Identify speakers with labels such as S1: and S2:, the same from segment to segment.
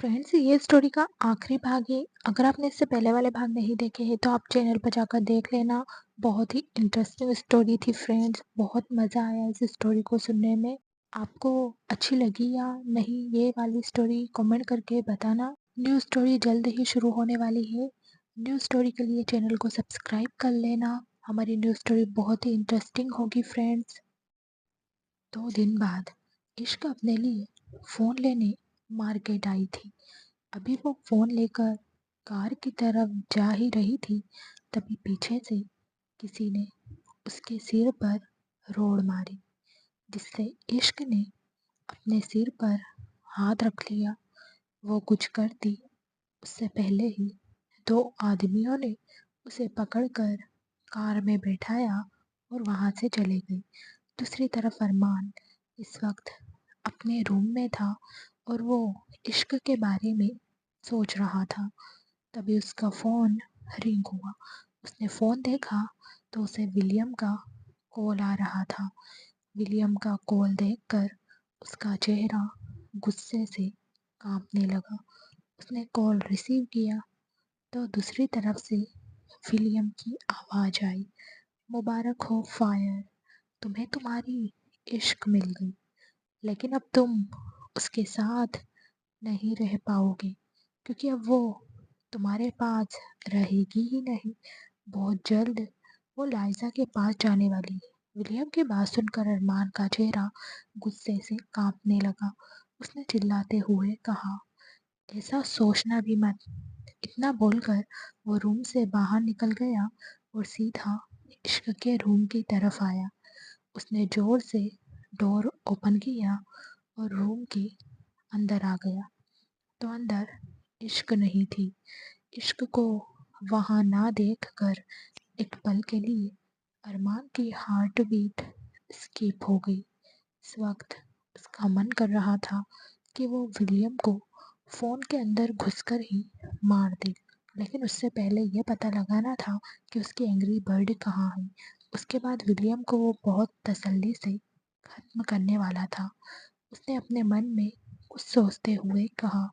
S1: Friends, ये story का आखिरी भाग है। अगर आपने इससे पहले वाले भाग नहीं देखे हैं तो आप चैनल पर जाकर देख लेना। बहुत ही इंटरेस्टिंग स्टोरी थी फ्रेंड्स। बहुत मज़ा आया इस स्टोरी को सुनने में। आपको अच्छी लगी या नहीं ये वाली स्टोरी कमेंट करके बताना। न्यू स्टोरी जल्द ही शुरू होने वाली है। न्यू स्टोरी के लिए चैनल को सब्सक्राइब कर लेना। हमारी न्यू स्टोरी बहुत ही इंटरेस्टिंग होगी फ्रेंड्स। 2 दिन बाद इश्क अपने लिए फ़ोन लेने मार्केट आई थी। अभी वो फ़ोन लेकर कार की तरफ जा ही रही थी, तभी पीछे से किसी ने उसके सिर पर रोड़ मारी, जिससे इश्क ने अपने सिर पर हाथ रख लिया। वो कुछ करती उससे पहले ही 2 आदमियों ने उसे पकड़कर कार में बैठाया और वहाँ से चले गए। दूसरी तरफ अरमान इस वक्त अपने रूम में था और वो इश्क के बारे में सोच रहा था। तभी उसका फ़ोन रिंग हुआ। उसने फ़ोन देखा तो उसे विलियम का कॉल आ रहा था। विलियम का कॉल देखकर उसका चेहरा गुस्से से कांपने लगा। उसने कॉल रिसीव किया तो दूसरी तरफ से विलियम की आवाज़ आई, मुबारक हो फायर, तुम्हें तुम्हारी इश्क मिल गई, लेकिन अब तुम उसके साथ नहीं रह पाओगे, क्योंकि अब वो तुम्हारे पास रहेगी ही नहीं। बहुत जल्द वो लाइजा के पास जाने वाली है। विलियम की बात सुनकर अरमान का चेहरा गुस्से से कांपने लगा। उसने चिल्लाते हुए कहा, ऐसा सोचना भी मत। इतना बोलकर वो रूम से बाहर निकल गया और सीधा इश्क के रूम की तरफ आया। उसने जोर से डोर ओपन किया और रूम के अंदर आ गया तो अंदर इश्क नहीं थी। इश्क को वहाँ ना देखकर एक पल के लिए अरमान की हार्ट बीट स्किप हो गई। इस वक्त उसका मन कर रहा था कि वो विलियम को फ़ोन के अंदर घुसकर ही मार दे, लेकिन उससे पहले ये पता लगाना था कि उसकी एंग्री बर्ड कहाँ है। उसके बाद विलियम को वो बहुत तसल्ली से ख़त्म करने वाला था। उसने अपने मन में कुछ सोचते हुए कहा,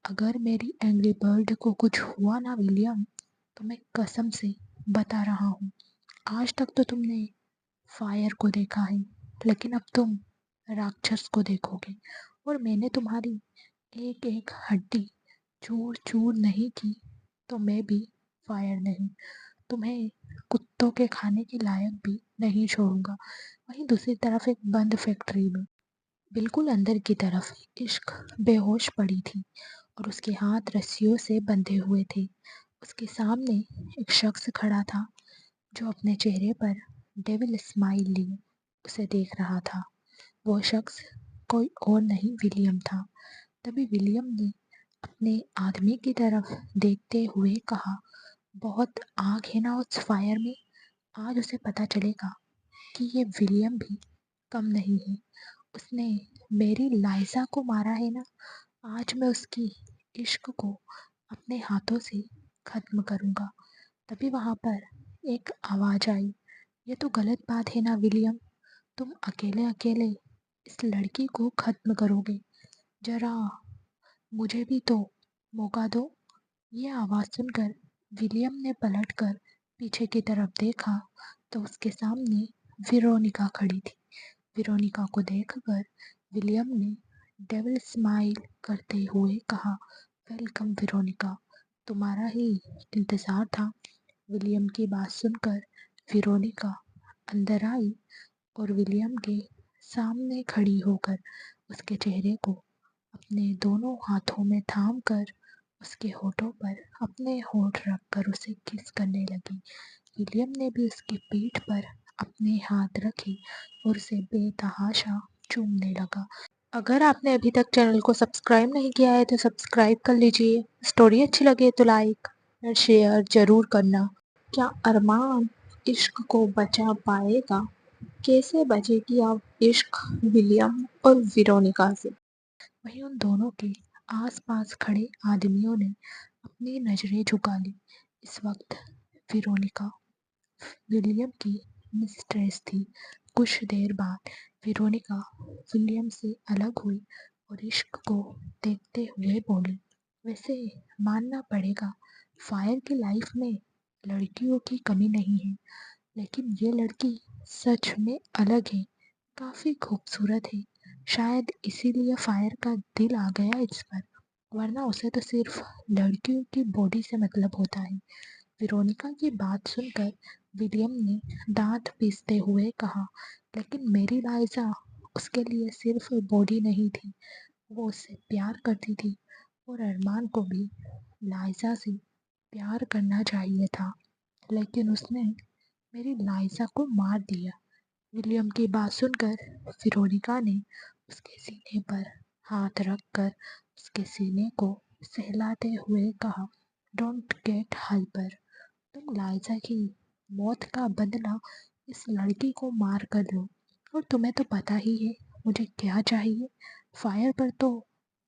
S1: अगर मेरी एंग्री बर्ड को कुछ हुआ ना विलियम, तो मैं कसम से बता रहा हूँ, आज तक तो तुमने फायर को देखा है, लेकिन अब तुम राक्षस को देखोगे। और मैंने तुम्हारी एक एक हड्डी चूर चूर नहीं की तो मैं भी फायर नहीं, तुम्हें कुत्तों के खाने के लायक भी नहीं छोड़ूंगा। वहीं दूसरी तरफ एक बंद फैक्ट्री में बिल्कुल अंदर की तरफ इश्क बेहोश पड़ी थी और उसके हाथ रस्सियों से बंधे हुए थे। उसके सामने एक शख्स खड़ा था जो अपने चेहरे पर डेविल स्माइल लिए उसे देख रहा था। वो शख्स कोई और नहीं विलियम था। तभी विलियम ने अपने आदमी की तरफ देखते हुए कहा, बहुत आग है ना उस फायर में, आज उसे पता चलेगा कि ये विलियम भी कम नहीं है। उसने मेरी लाइजा को मारा है ना, आज मैं उसकी इश्क को अपने हाथों से खत्म करूंगा। तभी वहां पर एक आवाज आई, ये तो गलत बात है ना विलियम, तुम अकेले अकेले इस लड़की को खत्म करोगे, जरा मुझे भी तो मौका दो। ये आवाज़ सुनकर विलियम ने पलटकर पीछे की तरफ देखा तो उसके सामने वेरोनिका खड़ी थी। वेरोनिका को देखकर विलियम ने डेविल स्माइल करते हुए कहा, वेलकम वेरोनिका, तुम्हारा ही इंतज़ार था। विलियम की बात सुनकर वेरोनिका अंदर आई और विलियम के सामने खड़ी होकर उसके चेहरे को अपने दोनों हाथों में थाम कर उसके होठों पर अपने होठ रखकर उसे किस करने लगी। विलियम ने भी उसकी पीठ पर अपने हाथ रखे और उसे बेतहाशा चूमने लगा। अगर आपने अभी तक चैनल को सब्सक्राइब नहीं किया है तो सब्सक्राइब कर लीजिए। स्टोरी अच्छी लगे तो लाइक और शेयर ज़रूर करना। क्या अरमान इश्क को बचा पाएगा? कैसे बचेगी अब इश्क विलियम और वेरोनिका से? वहीं उन दोनों के आसपास खड़े आदमियों ने अपनी नजरें झुका ली। इस वक्त वेरोनिका विलियम की मिस्ट्रेस थी। कुछ देर बाद वेरोनिका विलियम से अलग हुई और इश्क को देखते हुए बोली, वैसे मानना पड़ेगा, फायर की लाइफ में लड़कियों की कमी नहीं है, लेकिन ये लड़की सच में अलग है, काफ़ी खूबसूरत है। शायद इसीलिए फायर का दिल आ गया इस पर, वरना उसे तो सिर्फ लड़कियों की बॉडी से मतलब होता है। वेरोनिका की बात सुनकर विलियम ने दांत पीसते हुए कहा, लेकिन मेरी लाइजा उसके लिए सिर्फ बॉडी नहीं थी, वो उससे प्यार करती थी, और अरमान को भी लाइजा से प्यार करना चाहिए था, लेकिन उसने मेरी लाइजा को मार दिया। विलियम की बात सुनकर वेरोनिका ने उसके सीने पर हाथ रखकर उसके सीने को सहलाते हुए कहा, डोंट गेट हाइपर। तुम लाइजा की मौत का बदला इस लड़की को मार कर लो, और तुम्हें तो पता ही है मुझे क्या चाहिए। फायर पर तो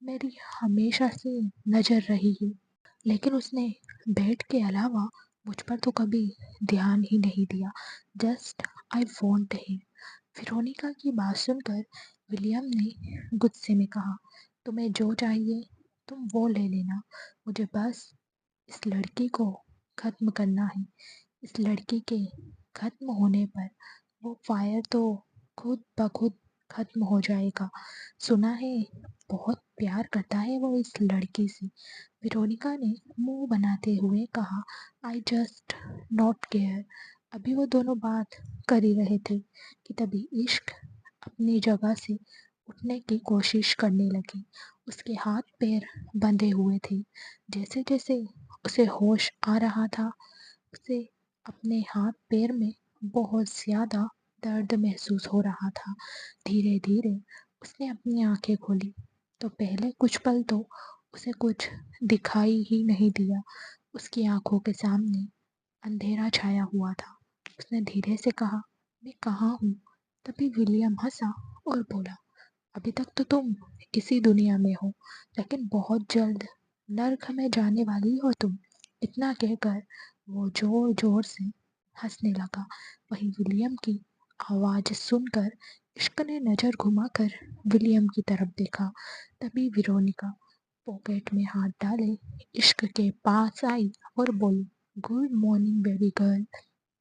S1: मेरी हमेशा से नज़र रही है, लेकिन उसने बेड के अलावा मुझ पर तो कभी ध्यान ही नहीं दिया। Just I want him. Veronica की बात सुनकर विलियम ने गुस्से में कहा, तुम्हें जो चाहिए तुम वो ले लेना, मुझे बस इस लड़की को खत्म करना है। इस लड़की के खत्म होने पर वो फायर तो खुद ब खुद खत्म हो जाएगा। सुना है बहुत प्यार करता है वो इस लड़की से। वेरोनिका ने मुंह बनाते हुए कहा, आई जस्ट नॉट केयर। अभी वो दोनों बात कर ही रहे थे कि तभी इश्क अपनी जगह से उठने की कोशिश करने लगी। उसके हाथ पैर बंधे हुए थे। जैसे जैसे उसे होश आ रहा था, उसे अपने हाथ पैर में बहुत ज़्यादा दर्द महसूस हो रहा था। धीरे धीरे उसने अपनी आंखें खोली, तो पहले कुछ पल तो उसे कुछ दिखाई ही नहीं दिया। उसकी आंखों के सामने अंधेरा छाया हुआ था। उसने धीरे से कहा, मैं कहाँ हूँ? तभी विलियम हंसा और बोला, अभी तक तो तुम इसी दुनिया में हो, लेकिन बहुत जल्द नर्क में जाने वाली हो तुम। इतना कहकर वो जोर जोर से हंसने लगा। वहीं विलियम की आवाज़ सुनकर इश्क ने नज़र घुमाकर विलियम की तरफ देखा। तभी वेरोनिका पॉकेट में हाथ डाले इश्क के पास आई और बोली, गुड मॉर्निंग बेबी गर्ल।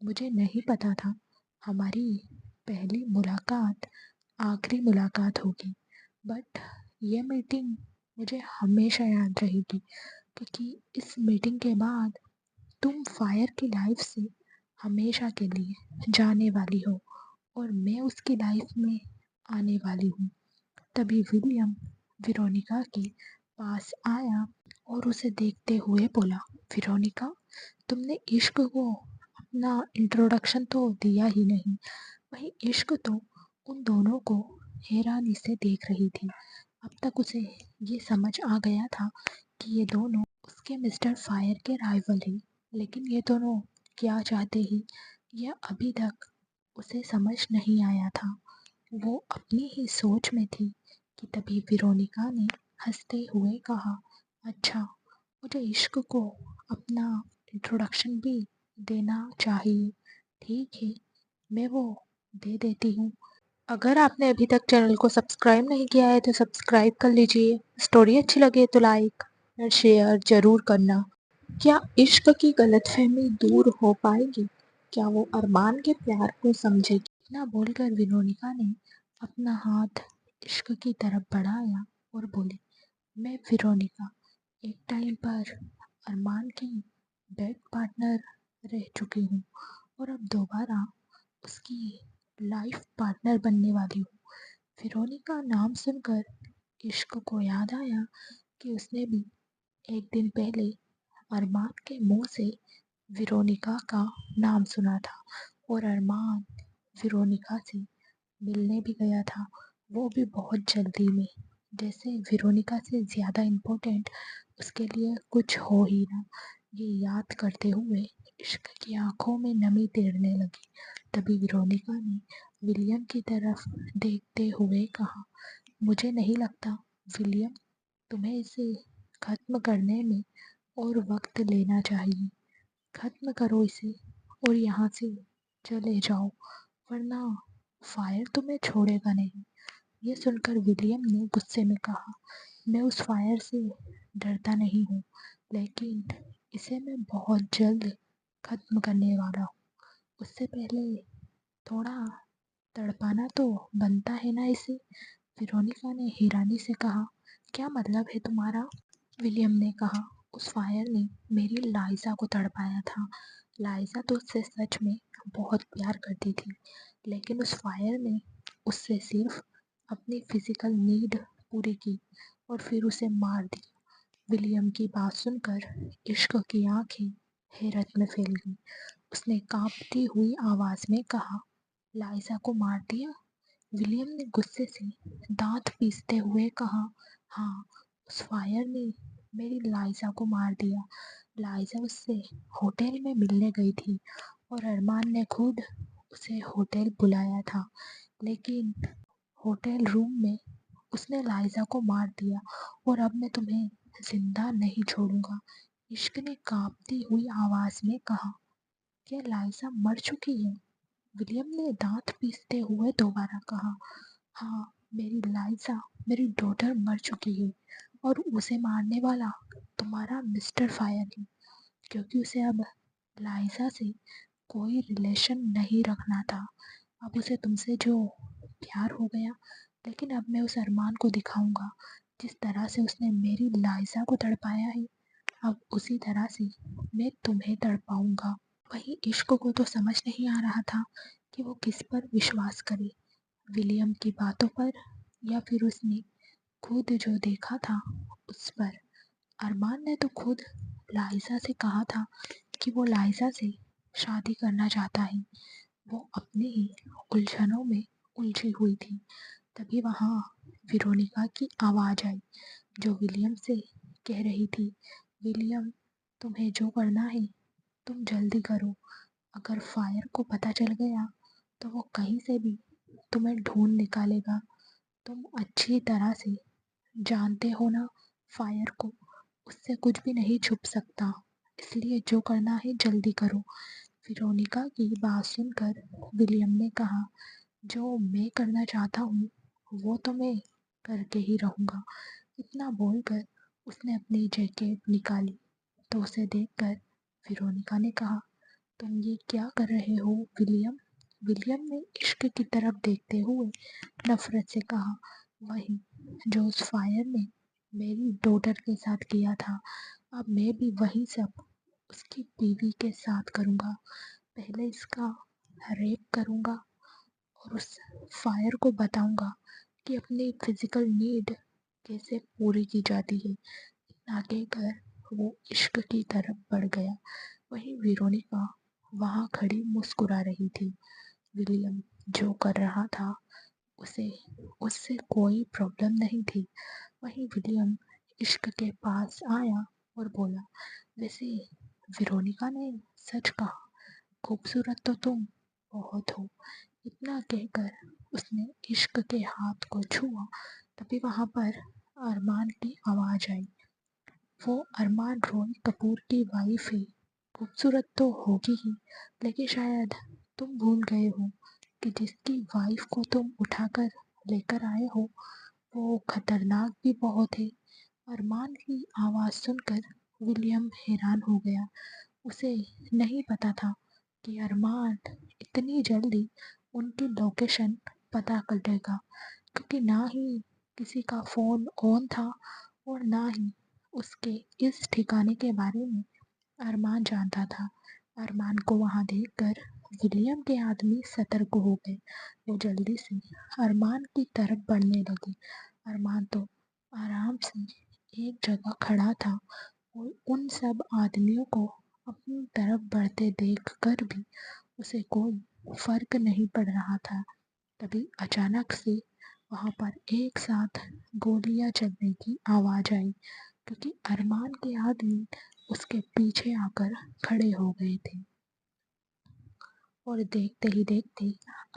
S1: मुझे नहीं पता था हमारी पहली मुलाकात आखिरी मुलाकात होगी, बट ये मीटिंग मुझे हमेशा याद रहेगी, क्योंकि इस मीटिंग के बाद तुम फायर की लाइफ से हमेशा के लिए जाने वाली हो, और मैं उसकी लाइफ में आने वाली हूँ। तभी विलियम वेरोनिका के पास आया और उसे देखते हुए बोला, वेरोनिका, तुमने इश्क को अपना इंट्रोडक्शन तो दिया ही नहीं। वही इश्क तो उन दोनों को हैरानी से देख रही थी। अब तक उसे ये समझ आ गया था कि ये दोनों उसके मिस्टर फायर के राइवल हैं, लेकिन ये दोनों क्या चाहते हैं यह अभी तक उसे समझ नहीं आया था। वो अपनी ही सोच में थी कि तभी वेरोनिका ने हंसते हुए कहा, अच्छा, मुझे इश्क को अपना इंट्रोडक्शन भी देना चाहिए। ठीक है, मैं वो दे देती हूँ। अगर आपने अभी तक चैनल को सब्सक्राइब नहीं किया है तो सब्सक्राइब कर लीजिए। स्टोरी अच्छी लगे तो लाइक और शेयर ज़रूर करना। क्या इश्क की गलतफहमी दूर हो पाएगी? क्या वो अरमान के प्यार को समझेगी? इतना बोलकर वेरोनिका ने अपना हाथ इश्क की तरफ बढ़ाया और बोली, मैं वेरोनिका एक टाइम पर अरमान की बेड पार्टनर रह चुकी हूँ, और अब दोबारा उसकी लाइफ पार्टनर बनने वाली हूँ। वेरोनिका नाम सुनकर इश्क को याद आया कि उसने भी एक दिन पहले अरमान के मुंह से वेरोनिका का नाम सुना था, और अरमान वेरोनिका से मिलने भी गया था, वो भी बहुत जल्दी में। जैसे वेरोनिका से ज़्यादा इम्पोर्टेंट उसके लिए कुछ हो ही ना। ये याद करते हुए इश्क की आंखों में नमी तैरने लगी। तभी वेरोनिका ने विलियम की तरफ देखते हुए कहा, मुझे नहीं लगता विलियम, तुम्हें इसे खत्म करने में और वक्त लेना चाहिए। खत्म करो इसे और यहाँ से चले जाओ, वरना फायर तुम्हें छोड़ेगा नहीं। ये सुनकर विलियम ने गुस्से में कहा, मैं उस फायर से डरता नहीं हूँ, लेकिन इसे मैं बहुत जल्द खत्म करने वाला हूँ। उससे पहले थोड़ा तड़पाना तो बनता है ना इसे। वेरोनिका ने हैरानी से कहा। क्या मतलब है तुम्हारा? विलियम ने कहा। उस फायर ने मेरी लाइजा को तड़पाया था। लाइजा तो उससे सच में बहुत प्यार करती थी, लेकिन उस फायर ने उससे सिर्फ अपनी फिजिकल नीड पूरी की और फिर उसे मार दिया। विलियम की बात सुनकर इश्क की आंखें हैरत में फैल गईं। उसने कांपती हुई आवाज में कहा, लाइजा को मार दिया? विलियम ने गुस्से से दांत पीसते हुए कहा, हाँ, उस फायर ने मेरी लाइजा को मार दिया। लाइजा उससे होटल में मिलने गई थी और अरमान ने खुद उसे होटल बुलाया था, लेकिन होटल रूम में उसने लाइजा को मार दिया और अब मैं तुम्हें जिंदा नहीं छोड़ूंगा। इश्क ने कांपती हुई आवाज में कहा, क्या लाइजा मर चुकी है? विलियम ने दांत पीसते हुए दोबारा कहा, हाँ, मेरी लाइजा, मेरी डॉटर मर चुकी है और उसे मारने वाला तुम्हारा मिस्टर फायर है, क्योंकि उसे अब लाइजा से कोई रिलेशन नहीं रखना था। अब उसे तुमसे जो प्यार हो गया, लेकिन अब मैं उस अरमान को दिखाऊंगा जिस तरह से उसने मेरी लाइजा को तड़पाया है, अब उसी तरह से मैं तुम्हें तड़पाऊंगा। वही इश्क को तो समझ नहीं आ रहा था कि वो किस पर विश्वास करे, विलियम की बातों पर या फिर उसने खुद जो देखा था उस पर। अरमान ने तो खुद लाइजा से कहा था कि वो लाइजा से शादी करना चाहता है। वो अपनी ही उलझनों में उलझी हुई थी। तभी वहाँ वेरोनिका की आवाज़ आई, जो विलियम से कह रही थी, विलियम, तुम्हें जो करना है तुम जल्दी करो। अगर फायर को पता चल गया तो वो कहीं से भी तुम्हें ढूंढ निकालेगा। तुम अच्छी तरह से जानते हो ना फायर को, उससे कुछ भी नहीं छुप सकता। इसलिए जो करना है जल्दी करो। वेरोनिका की बात सुनकर विलियम ने कहा, जो मैं करना चाहता हूँ वो तो मैं करके ही रहूँगा। इतना बोलकर उसने अपनी जैकेट निकाली तो उसे देखकर वेरोनिका ने कहा, तुम ये क्या कर रहे हो विलियम? विलियम ने इश्क की तरफ देखते हुए नफरत से कहा, वही जो उस फायर ने मेरी डॉटर के साथ किया था, अब मैं भी वही सब उसकी बीवी के साथ करूँगा। पहले इसका रेप करूँगा और उस फायर को बताऊँगा कि अपनी फिजिकल नीड कैसे पूरी की जाती है। इतना कहकर वो इश्क की तरफ बढ़ गया। वहीं वेरोनिका वहाँ खड़ी मुस्कुरा रही थी। विलियम जो कर रहा था उसे उससे कोई प्रॉब्लम नहीं थी। वहीं विलियम इश्क के पास आया और बोला, वैसे वेरोनिका ने सच कहा, खूबसूरत तो तुम बहुत हो। इतना कहकर उसने इश्क के हाथ को छुआ। तभी वहां पर अरमान की आवाज आई। वो अरमान रॉय कपूर की वाइफ है। खूबसूरत तो होगी ही, लेकिन शायद तुम भूल गए हो कि जिसकी वाइफ को तुम उठाकर लेकर आए हो वो खतरनाक भी बहुत है। अरमान की आवाज़ सुनकर विलियम हैरान हो गया। उसे नहीं पता था कि अरमान इतनी जल्दी उनकी लोकेशन पता कर लेगा, क्योंकि ना ही किसी का फ़ोन ऑन था और ना ही उसके इस ठिकाने के बारे में अरमान जानता था। अरमान को वहां देखकर विलियम के आदमी सतर्क हो गए। वो जल्दी से अरमान की तरफ बढ़ने लगे। अरमान तो आराम से एक जगह खड़ा था और उन सब आदमियों को अपनी तरफ बढ़ते देख कर भी उसे कोई फर्क नहीं पड़ रहा था। तभी अचानक से वहां पर एक साथ गोलियां चलने की आवाज आई, क्योंकि अरमान के आदमी उसके पीछे आकर खड़े हो गए थे। और देखते ही देखते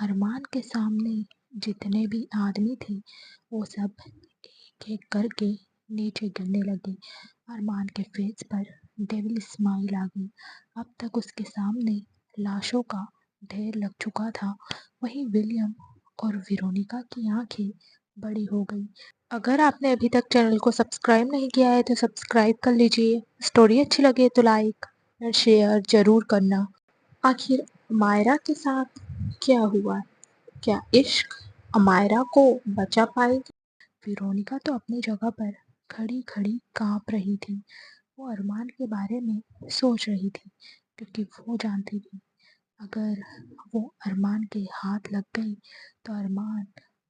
S1: अरमान के सामने जितने भी आदमी थे वो सब एक एक करके नीचे गिरने लगे। अरमान के फेस पर डेविल स्माइल आ गई। अब तक उसके सामने लाशों का ढेर लग चुका था। वहीं विलियम और वेरोनिका की आंखें बड़ी हो गई। अगर आपने अभी तक चैनल को सब्सक्राइब नहीं किया है तो सब्सक्राइब कर लीजिए। स्टोरी अच्छी लगे तो लाइक और शेयर ज़रूर करना। आखिर अमायरा के साथ क्या हुआ? क्या इश्क अमायरा को बचा पाएगी? वेरोनिका तो अपनी जगह पर खड़ी-खड़ी काँप रही थी। वो अरमान के बारे में सोच रही थी, क्योंकि वो जानती थी अगर वो अरमान के हाथ लग गई तो अरमान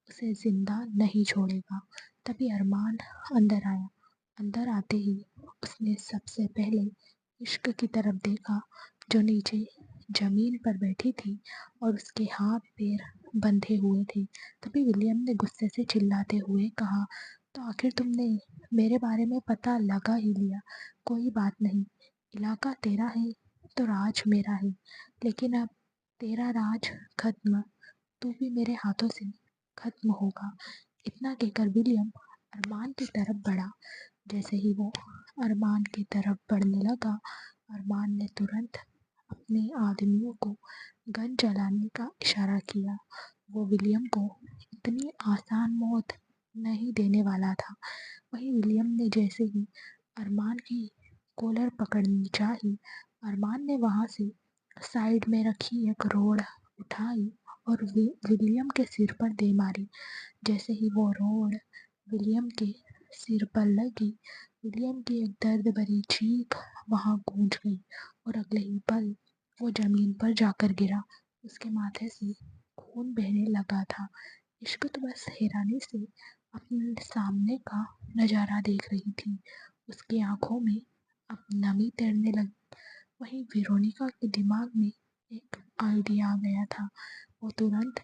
S1: उसे जिंदा नहीं छोड़ेगा। तभी अरमान अंदर आया। अंदर आते ही उसने सबसे पहले इश्क की तरफ देखा, जो नीचे जमीन पर बैठी थी और उसके हाथ पैर बंधे हुए थे। तभी विलियम ने गुस्से से चिल्लाते हुए कहा, तो आखिर तुमने मेरे बारे में पता लगा ही लिया। कोई बात नहीं, इलाका तेरा है तो राज मेरा है, लेकिन अब तेरा राज खत्म, तू भी मेरे हाथों से खत्म होगा। इतना कहकर विलियम अरमान की तरफ बढ़ा। जैसे ही वो अरमान की तरफ बढ़ने लगा, अरमान ने तुरंत अपने आदमियों को गन चलाने का इशारा किया। वो विलियम को इतनी आसान मौत नहीं देने वाला था। वहीं विलियम ने जैसे ही अरमान की कॉलर पकड़नी चाही, अरमान ने वहां से साइड में रखी एक रोड उठाई और विलियम के सिर पर दे मारी। जैसे ही वो रोड विलियम के सिर पर लगी, विलियम की एक दर्द भरी चीख वहां गूंज गई और अगले ही पल वो जमीन पर जाकर गिरा। उसके माथे से खून बहने लगा था। इश्क तो बस हैरानी से अपने सामने का नजारा देख रही थी। उसकी आंखों में अब नमी तैरने लगी। वहीं वेरोनिका के दिमाग में एक आइडिया आ गया था। वो तुरंत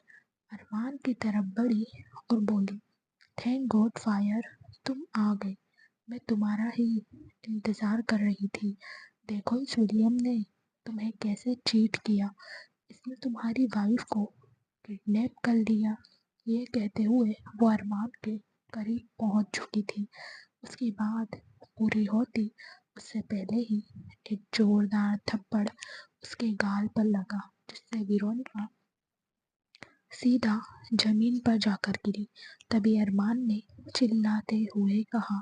S1: अरमान की तरफ बढ़ी और बोली, थैंक गॉड फायर, तुम आ गए। मैं तुम्हारा ही इंतजार कर रही थी। देखो इस विलियम ने तुम्हें कैसे चीट किया। इसने तुम्हारी वाइफ को किडनैप कर लिया। ये कहते हुए वो अरमान के करीब पहुंच चुकी थी। उसकी बात पूरी होती उससे पहले ही एक जोरदार थप्पड़ उसके गाल पर लगा, जिससे वेरोनिका सीधा जमीन पर जाकर गिरी। तभी अरमान ने चिल्लाते हुए कहा,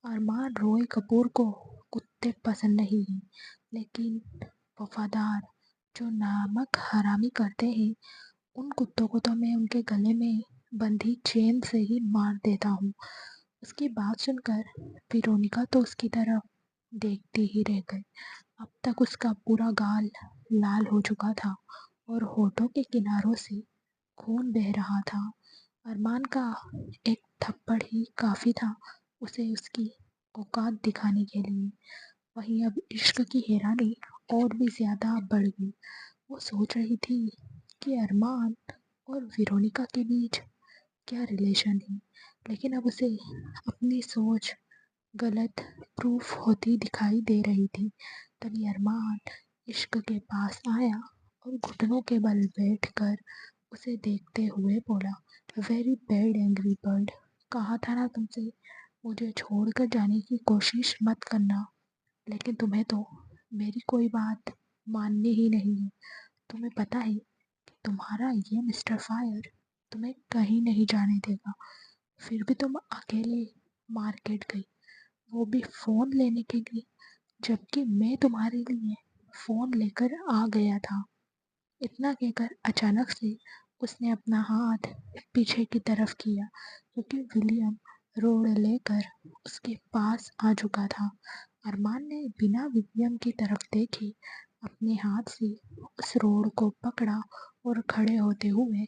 S1: अरमान रॉय कपूर को कुत्ते पसंद नहीं हैं, लेकिन वफादार जो नामक हरामी करते हैं, उन कुत्तों को तो मैं उनके गले में बंधी चेन से ही मार देता हूँ। उसकी बात सुनकर वेरोनिका तो उसकी तरफ देखती ही रह गई। अब तक उसका पूरा गाल लाल हो चुका था और होठों के किनारों से खून बह रहा था। अरमान का एक थप्पड़ ही काफी था उसे उसकी औकात दिखाने के लिए। वहीं अब इश्क की हैरानी और भी ज्यादा बढ़ गई। वो सोच रही थी कि अरमान और वेरोनिका के बीच क्या रिलेशन है, लेकिन अब उसे अपनी सोच गलत प्रूफ होती दिखाई दे रही थी। तभी अरमान इश्क के पास आया और घुटनों के बल बैठकर उसे देखते हुए बोला, वेरी बैड एंग्री बर्ड, कहा था ना तुमसे मुझे छोड़कर जाने की कोशिश मत करना, लेकिन तुम्हें तो मेरी कोई बात माननी ही नहीं है। तुम्हें पता है कि तुम्हारा ये मिस्टर फायर तुम्हें कहीं नहीं जाने देगा। फिर भी तुम अकेले मार्केट गई, वो भी फ़ोन लेने के लिए, जबकि मैं तुम्हारे लिए फ़ोन लेकर आ गया था। इतना कहकर अचानक से उसने अपना हाथ पीछे की तरफ किया, क्योंकि विलियम रोड लेकर उसके पास आ चुका था। अरमान ने बिना विलियम की तरफ देखे अपने हाथ से उस रोड को पकड़ा और खड़े होते हुए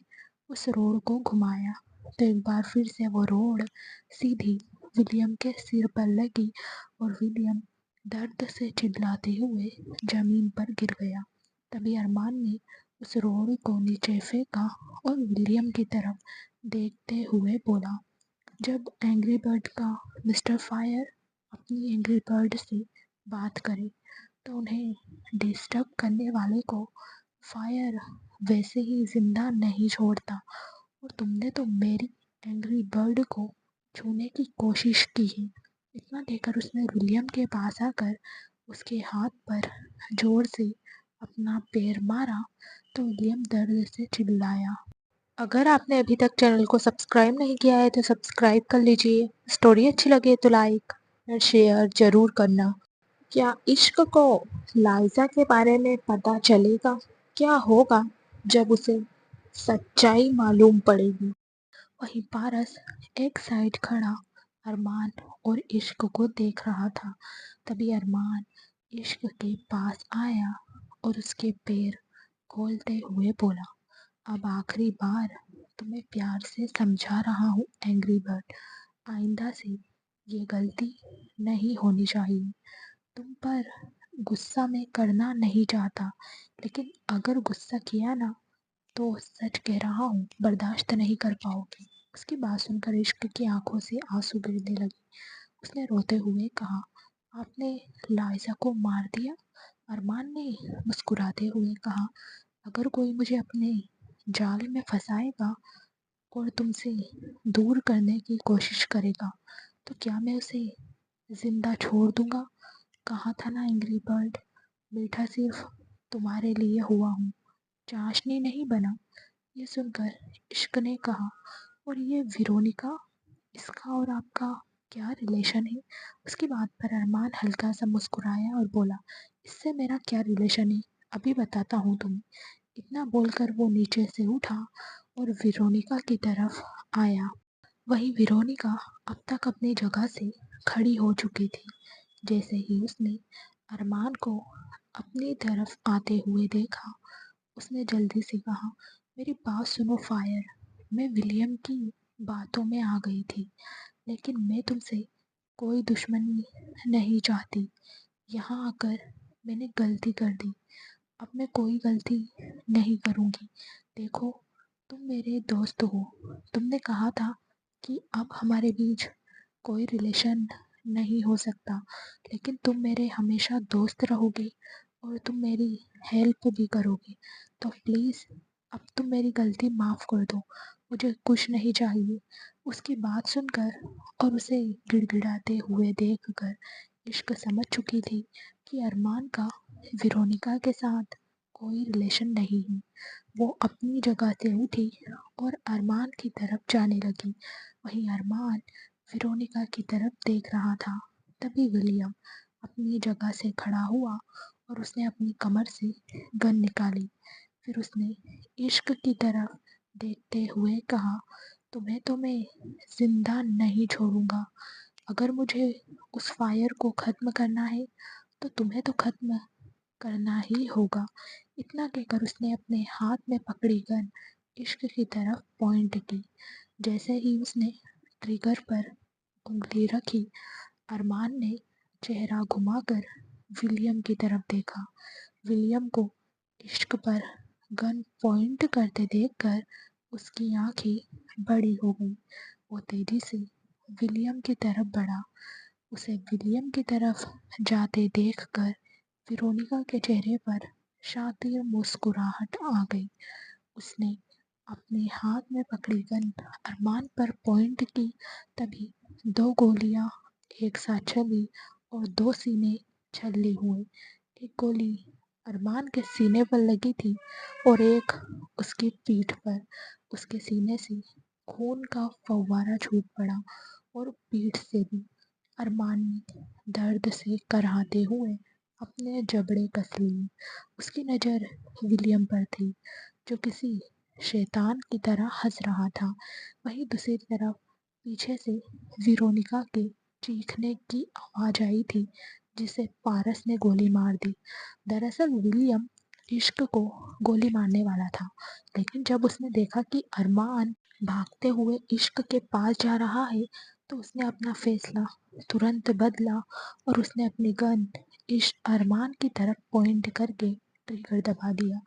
S1: उस रोड को घुमाया। तो एक बार फिर से वो रोड सीधी विलियम के सिर पर लगी और विलियम दर्द से चिल्लाते हुए जमीन पर गिर गया। तभी अरमान ने उस रोड को नीचे फेंका और विलियम की तरफ देखते हुए बोला, जब एंग्री बर्ड का मिस्टर फायर अपनी एंग्री बर्ड से बात करे तो उन्हें डिस्टर्ब करने वाले को फायर वैसे ही जिंदा नहीं छोड़ता, और तुमने तो मेरी एंग्री बर्ड को छूने की कोशिश की है। इतना कहकर उसने विलियम के पास आकर उसके हाथ पर जोर से अपना पैर मारा तो विलियम दर्द से चिल्लाया, अगर आपने अभी तक चैनल को सब्सक्राइब नहीं किया है तो सब्सक्राइब कर लीजिए। स्टोरी अच्छी लगे तो लाइक और शेयर ज़रूर करना। क्या इश्क को लाइज़ा के बारे में पता चलेगा? क्या होगा जब उसे सच्चाई मालूम पड़ेगी? वहीं पारस एक साइड खड़ा अरमान और इश्क को देख रहा था। तभी अरमान इश्क के पास आया और उसके पैर खोलते हुए बोला, अब आखिरी बार तुम्हें प्यार से समझा रहा हूँ एंग्री बर्ड। आइंदा से ये गलती नहीं होनी चाहिए। तुम पर गुस्सा मैं करना नहीं चाहता, लेकिन अगर गुस्सा किया ना तो सच कह रहा हूँ बर्दाश्त नहीं कर पाओगे। उसकी बात सुनकर इश्क की आंखों से आंसू गिरने लगे। उसने रोते हुए कहा, आपने लाइजा को मार दिया? अरमान ने मुस्कुराते हुए कहा, अगर कोई मुझे अपने जाल में फंसाएगा और तुमसे दूर करने की कोशिश करेगा तो क्या मैं उसे जिंदा छोड़ दूंगा? कहा था ना एंग्री बर्ड, मीठा सिर्फ तुम्हारे लिए हुआ हूँ, चाशनी नहीं बना। ये सुनकर इश्क ने कहा, और ये वेरोनिका, इसका और आपका क्या रिलेशन है? उसकी बात पर अरमान हल्का सा मुस्कुराया और बोला, इससे मेरा क्या रिलेशन है, अभी बताता हूँ तुम्हें। इतना बोलकर वो नीचे से उठा और वेरोनिका की तरफ आया। वहीं वेरोनिका अब तक अपनी जगह से खड़ी हो चुकी थी। जैसे ही उसने अरमान को अपनी तरफ आते हुए देखा, उसने जल्दी से कहा, मेरी बात सुनो फायर, मैं विलियम की बातों में आ गई थी, लेकिन मैं तुमसे कोई दुश्मनी नहीं चाहती। यहाँ आकर मैंने गलती कर दी, अब मैं कोई गलती नहीं करूँगी। देखो, तुम मेरे दोस्त हो, तुमने कहा था कि अब हमारे बीच कोई रिलेशन नहीं हो सकता, लेकिन तुम मेरे हमेशा दोस्त रहोगे और तुम मेरी हेल्प भी करोगे। तो प्लीज़ अब तुम मेरी गलती माफ़ कर दो, मुझे कुछ नहीं चाहिए। उसकी बात सुनकर और उसे गिड़गिड़ाते हुए देखकर इश्क समझ चुकी थी कि अरमान का वेरोनिका के साथ कोई रिलेशन नहीं है। वो अपनी जगह से उठी और अरमान की तरफ जाने लगी। वहीं अरमान वेरोनिका की तरफ देख रहा था। तभी विलियम अपनी जगह से खड़ा हुआ और उसने अपनी कमर से गन निकाली। फिर उसने इश्क की तरफ देखते हुए कहा, तुम्हें तो मैं जिंदा नहीं छोड़ूंगा। अगर मुझे उस फायर को ख़त्म करना है तो तुम्हें तो ख़त्म करना ही होगा। इतना कहकर उसने अपने हाथ में पकड़ी गन इश्क की तरफ पॉइंट की। जैसे ही उसने ट्रिगर पर उंगली रखी, अरमान ने चेहरा घुमाकर विलियम की तरफ देखा। विलियम को इश्क पर गन पॉइंट करते देखकर उसकी आंखें बड़ी हो गई। वो तेजी से विलियम की तरफ बढ़ा। उसे विलियम की तरफ जाते देखकर वेरोनिका के चेहरे पर शातिर मुस्कुराहट आ गई। उसने अपने हाथ में पकड़ी गन अरमान पर पॉइंट की। तभी दो गोलियां एक साथ चली और दो सीने छल्ले हुए। एक गोली अरमान के सीने पर लगी थी और एक उसकी पीठ पर। उसके सीने से खून का फव्वारा छूट पड़ा और पीठ से भी। अरमान ने दर्द से कराहते हुए अपने जबड़े कस लिए। उसकी नज़र विलियम पर थी, जो किसी शैतान की तरह हंस रहा था। वहीं दूसरी तरफ पीछे से वेरोनिका के चीखने की आवाज़ आई थी, जिसे पारस ने गोली मार दी। दरअसल विलियम इश्क को गोली मारने वाला था, लेकिन जब उसने देखा कि अरमान भागते हुए इश्क के पास जा रहा है तो उसने अपना फैसला तुरंत बदला और उसने अपनी गन इस अरमान की तरफ पॉइंट करके ट्रिगर दबा दिया,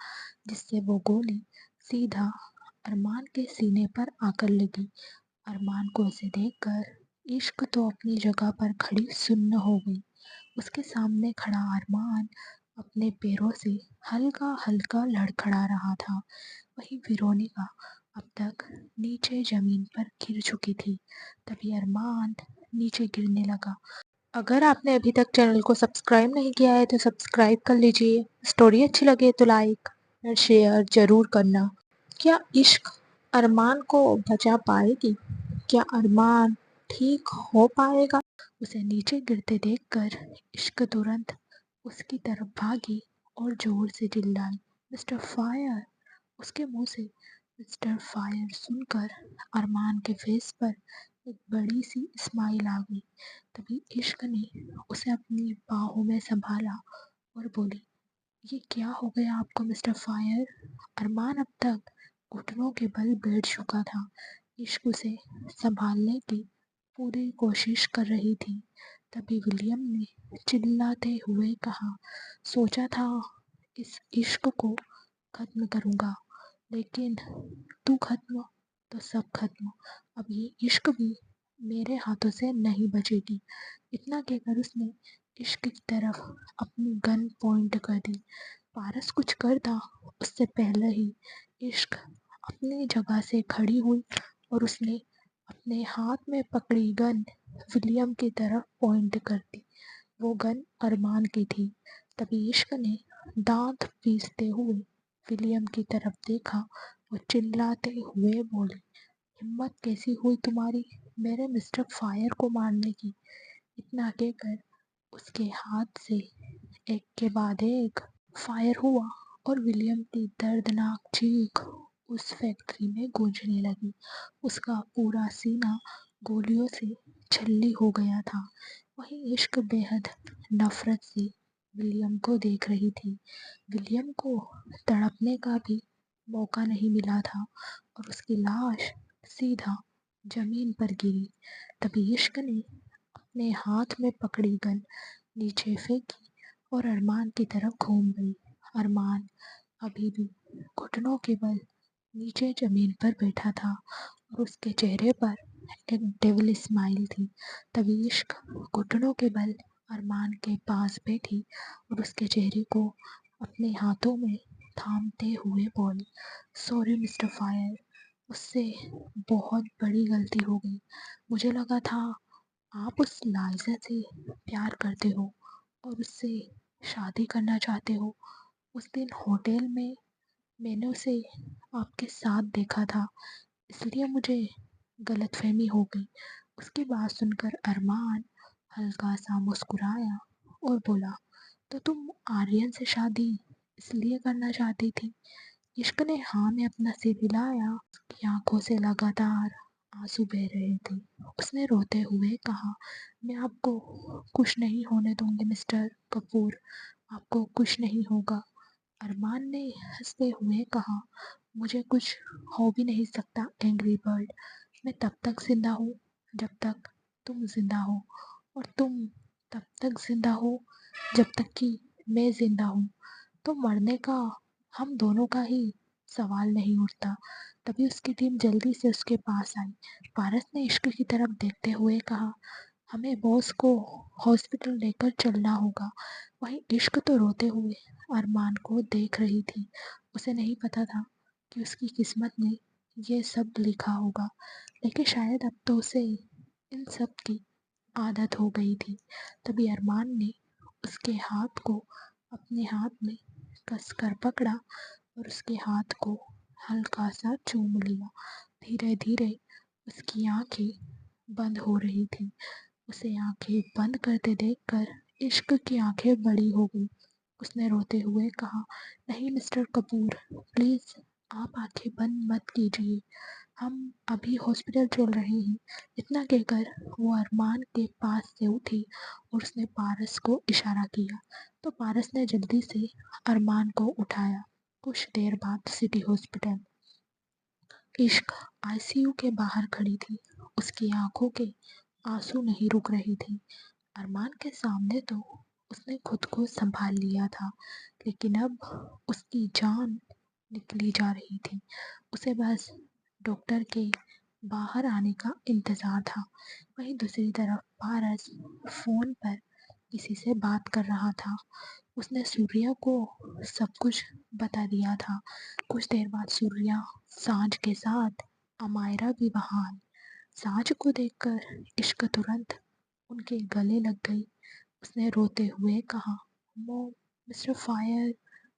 S1: जिससे वो गोली सीधा अरमान के सीने पर आकर लगी। अरमान को उसे देखकर इश्क तो अपनी जगह पर खड़ी सुन्न हो गई। उसके सामने खड़ा अरमान अपने पैरों से हल्का हल्का लड़खड़ा रहा था। वहीं वेरोनिका अब तक नीचे जमीन पर गिर चुकी थी। तभी अरमान नीचे गिरने लगा। अगर आपने अभी तक चैनल को सब्सक्राइब नहीं किया है तो सब्सक्राइब कर लीजिए। स्टोरी अच्छी लगे तो लाइक और शेयर ज़रूर करना। क्या इश्क अरमान को बचा पाएगी? क्या अरमान ठीक हो पाएगा? उसे नीचे गिरते देखकर इश्क तुरंत उसकी तरफ भागी और जोर से चिल्लाई, मिस्टर फायर। उसके मुंह से मिस्टर फायर सुनकर अरमान के फेस पर एक बड़ी सी स्माइल आ गई। तभी इश्क ने उसे अपनी बाहों में संभाला और बोली, ये क्या हो गया आपको मिस्टर फायर? अरमान अब तक घुटनों के बल बैठ चुका था। इश्क उसे संभालने की पूरी कोशिश कर रही थी। तभी विलियम ने चिल्लाते हुए कहा, सोचा था इस इश्क को खत्म करूंगा, लेकिन तू खत्म तो सब खत्म। अब ये इश्क भी मेरे हाथों से नहीं बचेगी। इतना कहकर उसने इश्क की तरफ अपनी गन पॉइंट कर दी। पारस कुछ करता उससे पहले ही इश्क अपनी जगह से खड़ी हुई और उसने अपने हाथ में पकड़ी गन विलियम की तरफ पॉइंट कर दी। वो गन अरमान की थी। तभी इश्क ने दांत पीसते हुए विलियम की तरफ देखा और चिल्लाते हुए बोली, हिम्मत कैसी हुई तुम्हारी मेरे मिस्टर फायर को मारने की? इतना कहकर उसके हाथ से एक के बाद एक फायर हुआ और विलियम की दर्दनाक चीख उस फैक्ट्री में गूंजने लगी। उसका पूरा सीना गोलियों से छल्ली हो गया था। वहीं इश्क बेहद नफरत से विलियम को देख रही थी। विलियम को तड़पने का भी मौका नहीं मिला था और उसकी लाश सीधा जमीन पर गिरी। तभी इश्क ने अपने हाथ में पकड़ी गन नीचे फेंकी और अरमान की तरफ घूम गई। अरमान अभी भी घुटनों के बल नीचे जमीन पर बैठा था और उसके चेहरे पर एक डेविल स्माइल थी। तभी इश्क घुटनों के बल अरमान के पास बैठी और उसके चेहरे को अपने हाथों में थामते हुए बोली, सॉरी मिस्टर फायर, उससे बहुत बड़ी गलती हो गई। मुझे लगा था आप उस लाइजा से प्यार करते हो और उससे शादी करना चाहते हो। उस दिन होटल में मैंने उसे आपके साथ देखा था, इसलिए मुझे गलतफहमी हो गई। उसकी बात सुनकर अरमान हल्का सा मुस्कुराया और बोला, तो तुम आर्यन से शादी इसलिए करना चाहती थी? इश्क ने हाँ में अपना सिर हिलाया। उसकी आंखों से लगातार आंसू बह रहे थे। उसने रोते हुए कहा, मैं आपको कुछ नहीं होने दूंगी मिस्टर कपूर, आपको कुछ नहीं होगा। अरमान ने हंसते हुए कहा, मुझे कुछ हो भी नहीं सकता एंग्री बर्ड। मैं तब तक जिंदा हूँ जब तक तुम जिंदा हो, और तुम तब तक जिंदा हो जब तक कि मैं जिंदा हूँ। तो मरने का हम दोनों का ही सवाल नहीं उठता। तभी उसकी टीम जल्दी से उसके पास आई। पारस ने इश्क की तरफ देखते हुए कहा, हमें बॉस को हॉस्पिटल लेकर चलना होगा। वहीं इश्क तो रोते हुए अरमान को देख रही थी। उसे नहीं पता था कि उसकी किस्मत में ये सब लिखा होगा, लेकिन शायद अब तो उसे इन सब की आदत हो गई थी। तभी अरमान ने उसके हाथ को अपने हाथ में कसकर पकड़ा और उसके हाथ को हल्का सा चूम लिया। धीरे धीरे उसकी आंखें बंद हो रही थी। उसे आंखें बंद करते देखकर इश्क की आंखें बड़ी हो गई। उसने रोते हुए कहा, नहीं मिस्टर कपूर, प्लीज आप आंखें बंद मत कीजिए, हम अभी हॉस्पिटल चल रहे हैं। इतना कहकर वो अरमान के पास से उठी और उसने पारस को इशारा किया। तो पारस ने जल्दी से अरमान को उठाया। कुछ देर बाद सिटी हॉस्पिटल। इश्क आईसीयू के बाहर खड़ी थी। उसकी आंखों के आंसू नहीं रुक रहे थे। अरमान के सामने तो उसने खुद को संभाल लिया था, लेकिन अब उसकी जान निकली जा रही थी। उसे बस डॉक्टर के बाहर आने का इंतजार था। वहीं दूसरी तरफ पारस फोन पर किसी से बात कर रहा था। उसने सूर्या को सब कुछ बता दिया था। कुछ देर बाद सूर्या सांझ के साथ अमायरा भी वहां आई। सांझ को देखकर इश्क तुरंत उनके गले लग गई। उसने रोते हुए कहा, वो मिस्टर फायर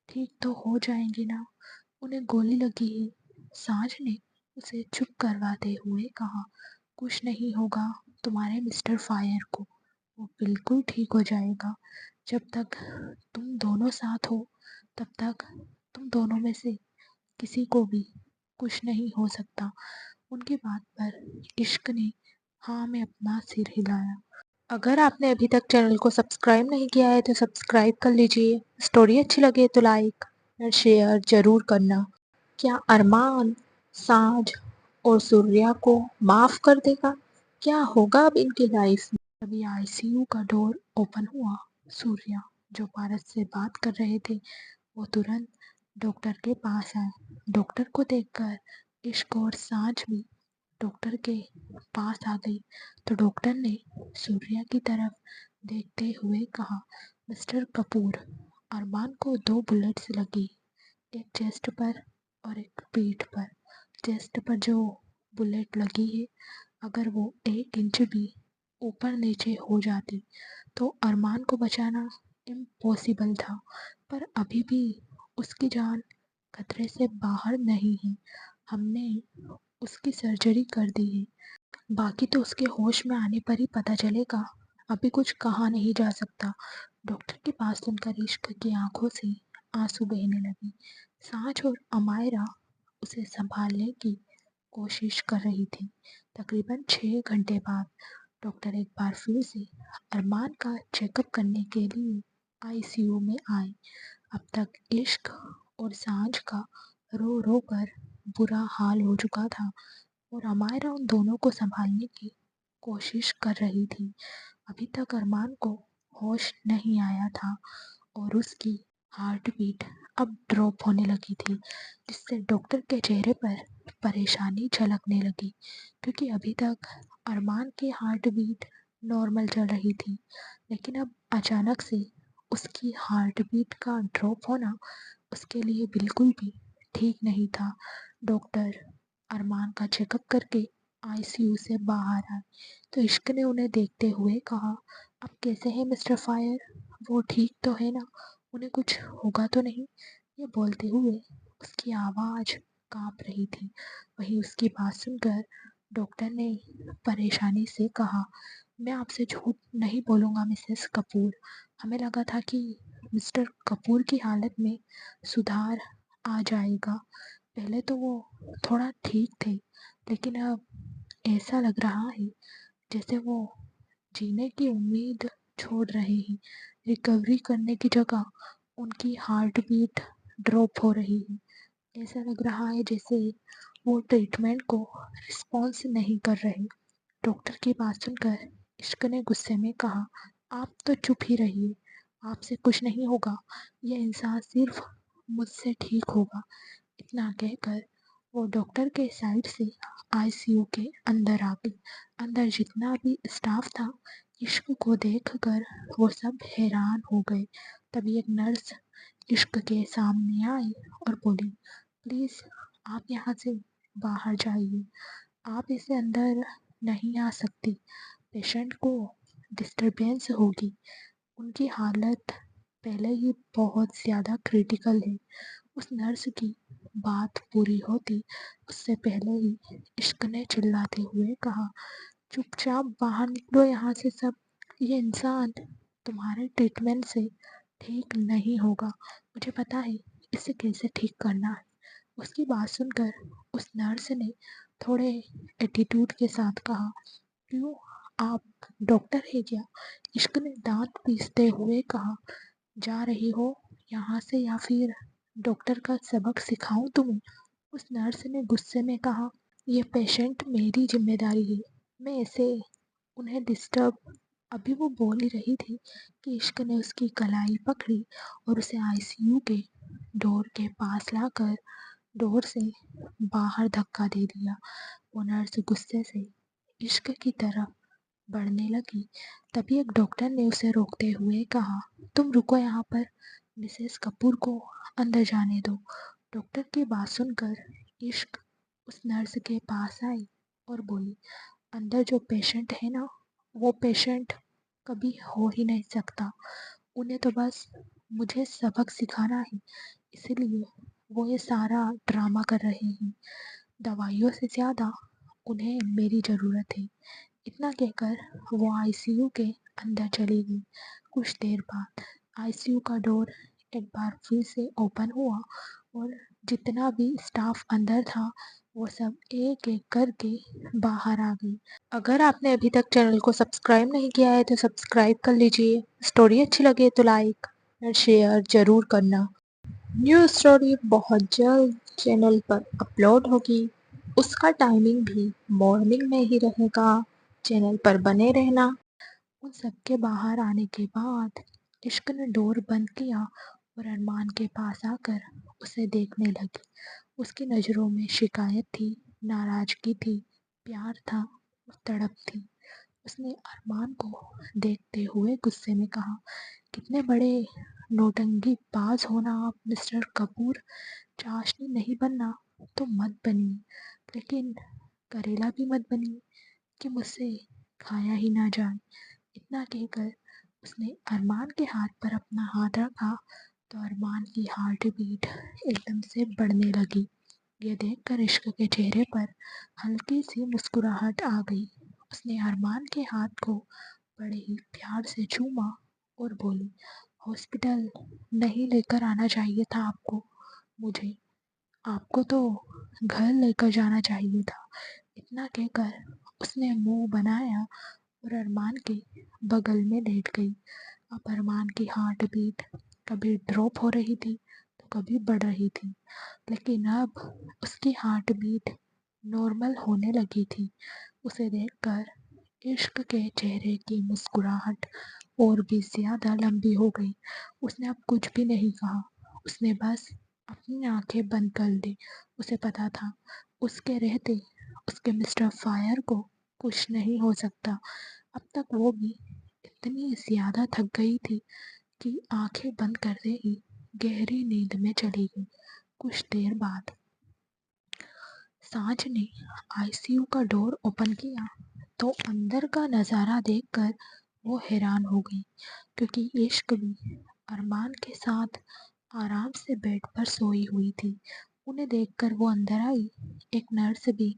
S1: ठीक तो हो जाएंगे ना? उन्हें गोली लगी है। सांझ ने उसे चुप करवाते हुए कहा, कुछ नहीं होगा तुम्हारे मिस्टर फायर को, वो बिल्कुल ठीक हो जाएगा। जब तक तुम दोनों साथ हो तब तक तुम दोनों में से किसी को भी कुछ नहीं हो सकता। उनकी बात पर इश्क ने हाँ में अपना सिर हिलाया। अगर आपने अभी तक चैनल को सब्सक्राइब नहीं किया है तो सब्सक्राइब कर लीजिए। स्टोरी अच्छी लगे तो लाइक और शेयर जरूर करना। क्या अरमान साज और सूर्या को माफ कर देगा? क्या होगा अब इनकी लाइफ में? तभी आईसीयू का डोर ओपन हुआ। सूर्या, जो पारस से बात कर रहे थे, वो तुरंत डॉक्टर के पास आए। डॉक्टर को देखकर इश्क और साज भी डॉक्टर के पास आ गई तो डॉक्टर ने सूर्या की तरफ देखते हुए कहा, मिस्टर कपूर, अरमान को 2 बुलेट्स लगी, एक चेस्ट पर और एक पीठ पर। चेस्ट पर जो बुलेट लगी है, अगर वो 1 इंच भी ऊपर नीचे हो जाती तो अरमान को बचाना इम्पॉसिबल था। पर अभी भी उसकी जान खतरे से बाहर नहीं है। हमने उसकी सर्जरी कर दी है, बाकी तो उसके होश में आने पर ही पता चलेगा। अभी कुछ कहा नहीं जा सकता। डॉक्टर की बात सुनकर इश्क की आंखों से आंसू बहने लगे। साज और अमायरा उसे संभालने की कोशिश कर रही थी। तकरीबन 6 घंटे बाद डॉक्टर एक बार फिर से अरमान का चेकअप करने के लिए आईसीयू में आए। अब तक इश्क और साज का रो रो कर बुरा हाल हो चुका था और अमायरा उन दोनों को संभालने की कोशिश कर रही थी। अभी तक अरमान को होश नहीं आया था और उसकी हार्ट बीट अब ड्रॉप होने लगी थी, जिससे डॉक्टर के चेहरे पर परेशानी झलकने लगी, क्योंकि अभी तक अरमान की हार्ट बीट नॉर्मल चल रही थी, लेकिन अब अचानक से उसकी हार्ट बीट का ड्रॉप होना उसके लिए बिल्कुल भी ठीक नहीं था। डॉक्टर अरमान का चेकअप करके आईसीयू से बाहर आए तो इश्क ने उन्हें देखते हुए कहा, अब कैसे हैं मिस्टर फायर? वो ठीक तो है ना? उन्हें कुछ होगा तो नहीं? ये बोलते हुए उसकी आवाज़ कांप रही थी। वहीं उसकी बात सुनकर डॉक्टर ने परेशानी से कहा, मैं आपसे झूठ नहीं बोलूँगा मिसेस कपूर। हमें लगा था कि मिस्टर कपूर की हालत में सुधार आ जाएगा। पहले तो वो थोड़ा ठीक थे, लेकिन अब ऐसा लग रहा है जैसे वो जीने की उम्मीद छोड़ रहे हैं। रिकवरी करने की जगह उनकी हार्ट बीट ड्रॉप हो रही है। ऐसा लग रहा है जैसे वो ट्रीटमेंट को रिस्पॉन्स नहीं कर रहे। डॉक्टर की बात सुनकर इश्क ने गुस्से में कहा, आप तो चुप ही रहिए, आपसे कुछ नहीं होगा। ये इंसान सिर्फ मुझसे ठीक होगा। इतना कहकर वो डॉक्टर के साइड से आईसीयू के अंदर आ गई। अंदर जितना भी स्टाफ था, इश्क को देखकर वो सब हैरान हो गए। तभी एक नर्स इश्क के सामने आई और बोली, प्लीज़ आप यहाँ से बाहर जाइए, आप इसे अंदर नहीं आ सकती। पेशेंट को डिस्टरबेंस होगी, उनकी हालत पहले ही बहुत ज़्यादा क्रिटिकल है। उस नर्स की बात पूरी होती उससे पहले ही इश्क ने चिल्लाते हुए कहा, चुपचाप बाहर निकलो यहाँ से सब। ये इंसान तुम्हारे ट्रीटमेंट से ठीक नहीं होगा। मुझे पता है इसे कैसे ठीक करना है। उसकी बात सुनकर उस नर्स ने थोड़े एटीट्यूड के साथ कहा, क्यों, आप डॉक्टर है क्या? इश्क ने दांत पीसते हुए कहा, जा रही हो यहाँ से या फिर डॉक्टर का सबक सिखाऊं तुम्हें? उस नर्स ने गुस्से में कहा, ये पेशेंट मेरी जिम्मेदारी है, मैं ऐसे उन्हें डिस्टर्ब। अभी वो बोल ही रही थी कि इश्क ने उसकी कलाई पकड़ी और उसे आईसीयू के डोर के पास लाकर डोर से बाहर धक्का दे दिया। वो नर्स गुस्से से इश्क की तरफ बढ़ने लगी। तभी एक डॉक्टर ने उसे रोकते हुए कहा, तुम रुको यहाँ पर, मिसेस कपूर को अंदर जाने दो। डॉक्टर की बात सुनकर इश्क उस नर्स के पास आई और बोली, अंदर जो पेशेंट है ना, वो पेशेंट कभी हो ही नहीं सकता। उन्हें तो बस मुझे सबक सिखाना है, इसीलिए वो ये सारा ड्रामा कर रहे हैं। दवाइयों से ज़्यादा उन्हें मेरी ज़रूरत है। इतना कहकर वो आईसीयू के अंदर चली गई। कुछ देर बाद आईसीयू का डोर एक बार फिर से ओपन हुआ और जितना भी स्टाफ अंदर था वो सब एक-एक करके बाहर आ गई। अगर आपने अभी तक चैनल को सब्सक्राइब नहीं किया है तो सब्सक्राइब कर लीजिए। स्टोरी अच्छी लगे तो लाइक और शेयर ज़रूर करना। न्यू स्टोरी बहुत जल्द चैनल पर अपलोड होगी। उसका टाइमिंग भी मॉर्निंग में ही रहेगा। चैनल पर बने रहना। उन सबके बाहर आने के बाद इश्क ने डोर बंद किया और अरमान के पास आकर उसे देखने लगी। उसकी नज़रों में शिकायत थी, नाराज़गी थी, प्यार था और तड़प थी। उसने अरमान को देखते हुए गुस्से में कहा, कितने बड़े नौटंकी बाज हो ना आप मिस्टर कपूर। चाशनी नहीं बनना तो मत बनिए, लेकिन करेला भी मत बनिए कि मुझसे खाया ही ना जाए। इतना कहकर उसने अरमान के हाथ पर अपना हाथ रखा तो अरमान की हार्ट बीट एकदम से बढ़ने लगी। ये देखकर इश्क के चेहरे पर हल्की सी मुस्कुराहट आ गई। उसने अरमान के हाथ को बड़े ही प्यार से चूमा और बोली, हॉस्पिटल नहीं लेकर आना चाहिए था आपको मुझे, आपको तो घर लेकर जाना चाहिए था। इतना कहकर उसने मुंह बनाया और अरमान के बगल में लेट गई। अब अरमान की हार्ट बीट कभी ड्रॉप हो रही थी तो कभी बढ़ रही थी, लेकिन अब उसकी हार्ट बीट नॉर्मल होने लगी थी। उसे देखकर इश्क के चेहरे की मुस्कुराहट और भी ज़्यादा लंबी हो गई। उसने अब कुछ भी नहीं कहा। उसने बस अपनी आंखें बंद कर ली। उसे पता था उसके रहते उसके मिस्टर फायर को कुछ नहीं हो सकता। अब तक वो भी इतनी ज़्यादा थक गई थी कि आंखें बंद करते ही गहरी नींद में चली गई। कुछ देर बाद सांझ ने आईसीयू का डोर ओपन किया तो अंदर का नज़ारा देखकर वो हैरान हो गई, क्योंकि इश्क भी अरमान के साथ आराम से बेड पर सोई हुई थी। उन्हें देखकर वो अंदर आई। एक नर्स भी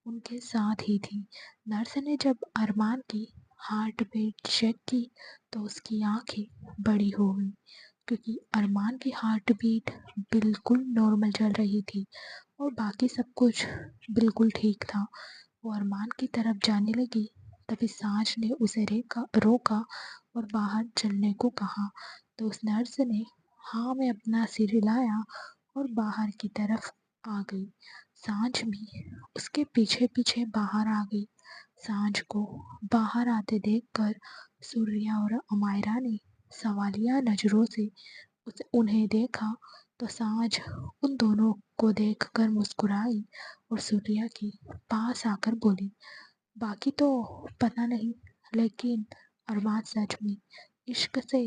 S1: उनके साथ ही थी। नर्स ने जब अरमान की हार्ट बीट चेक की तो उसकी आंखें बड़ी हो गई, क्योंकि अरमान की हार्ट बीट बिल्कुल नॉर्मल चल रही थी और बाकी सब कुछ बिल्कुल ठीक था। वो अरमान की तरफ जाने लगी, तभी सांझ ने उसे रोका और बाहर चलने को कहा। तो उस नर्स ने हाँ में अपना सिर हिलाया और बाहर की तरफ आ गई। सांझ भी उसके पीछे पीछे बाहर आ गई। सांझ को बाहर आते देखकर सूर्या और अमायरा ने सवालिया नज़रों से उन्हें देखा तो सांझ उन दोनों को देखकर मुस्कुराई और सूर्या के पास आकर बोली, बाकी तो पता नहीं, लेकिन अरमान सच में इश्क से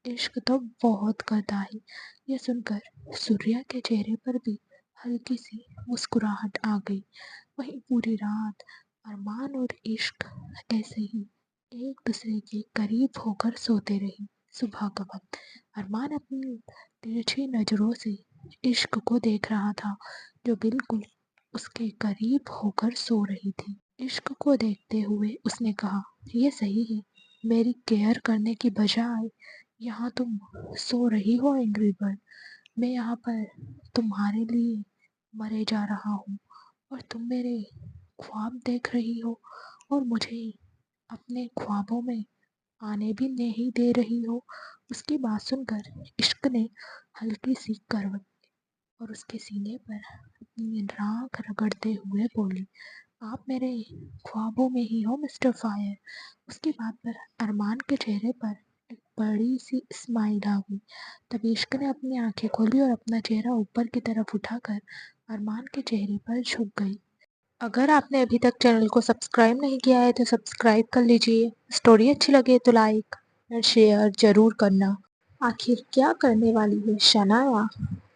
S1: इश्क तो बहुत करता है। यह सुनकर सूर्या के चेहरे पर भी हल्की सी मुस्कुराहट आ गई। वहीं पूरी रात अरमान और इश्क ऐसे ही एक दूसरे के करीब होकर सोते रहे। सुबह का वक्त अरमान अपनी तिरछी नजरों से इश्क को देख रहा था, जो बिल्कुल उसके करीब होकर सो रही थी। इश्क को देखते हुए उसने कहा, ये सही है, मेरी केयर करने की बजाय यहाँ तुम सो रही हो एंग्री बर्ड। मैं यहाँ पर तुम्हारे लिए मरे जा रहा हूँ और तुम मेरे ख्वाब देख रही हो और मुझे अपने ख्वाबों में आने भी नहीं दे रही हो। उसकी बात सुनकर इश्क ने हल्की सी करवट और उसके सीने पर अपनी राख रगड़ते हुए बोली, आप मेरे ख्वाबों में ही हो मिस्टर फायर। उसकी बात पर अरमान के चेहरे पर एक बड़ी सी स्माइल आ गई। तभी इश्क ने अपनी आंखें खोली और अपना चेहरा ऊपर की तरफ उठाकर अरमान के चेहरे पर झुक गई। अगर आपने अभी तक चैनल को सब्सक्राइब नहीं किया है तो सब्सक्राइब कर लीजिए। स्टोरी अच्छी लगे तो लाइक और शेयर ज़रूर करना। आखिर क्या करने वाली है शनाया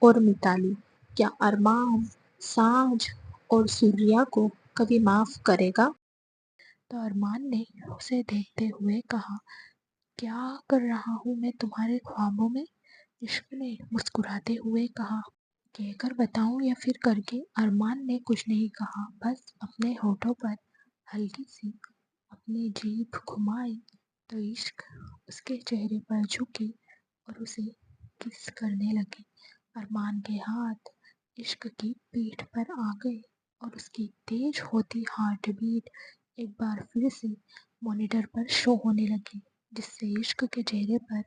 S1: और मिताली? क्या अरमान सांझ और सूर्या को कभी माफ़ करेगा? तो अरमान ने उसे देखते हुए कहा, क्या कर रहा हूँ मैं तुम्हारे ख्वाबों में? इश्क ने मुस्कुराते हुए कहा, कहकर बताऊं या फिर करके? अरमान ने कुछ नहीं कहा, बस अपने होठों पर हल्की सी अपनी जीभ घुमाई तो इश्क उसके चेहरे पर झुकी और उसे किस करने लगी। अरमान के हाथ इश्क की पीठ पर आ गए और उसकी तेज होती हार्ट बीट एक बार फिर से मॉनिटर पर शो होने लगी, जिससे इश्क के चेहरे पर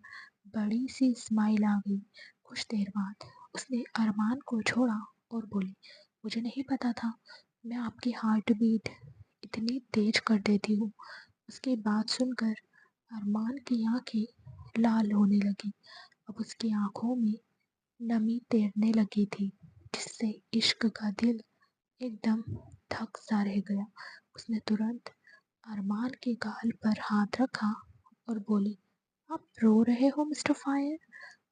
S1: बड़ी सी स्माइल आ गई। कुछ देर बाद उसने अरमान को छोड़ा और बोली, मुझे नहीं पता था मैं आपकी हार्ट बीट इतनी तेज कर देती हूँ। उसकी बात सुनकर अरमान की आंखें लाल होने लगी। अब उसकी आंखों में नमी तैरने लगी थी, जिससे इश्क का दिल एकदम थक सा रह गया। उसने तुरंत अरमान के गाल पर हाथ रखा और बोली, आप रो रहे हो मिस्टर फायर?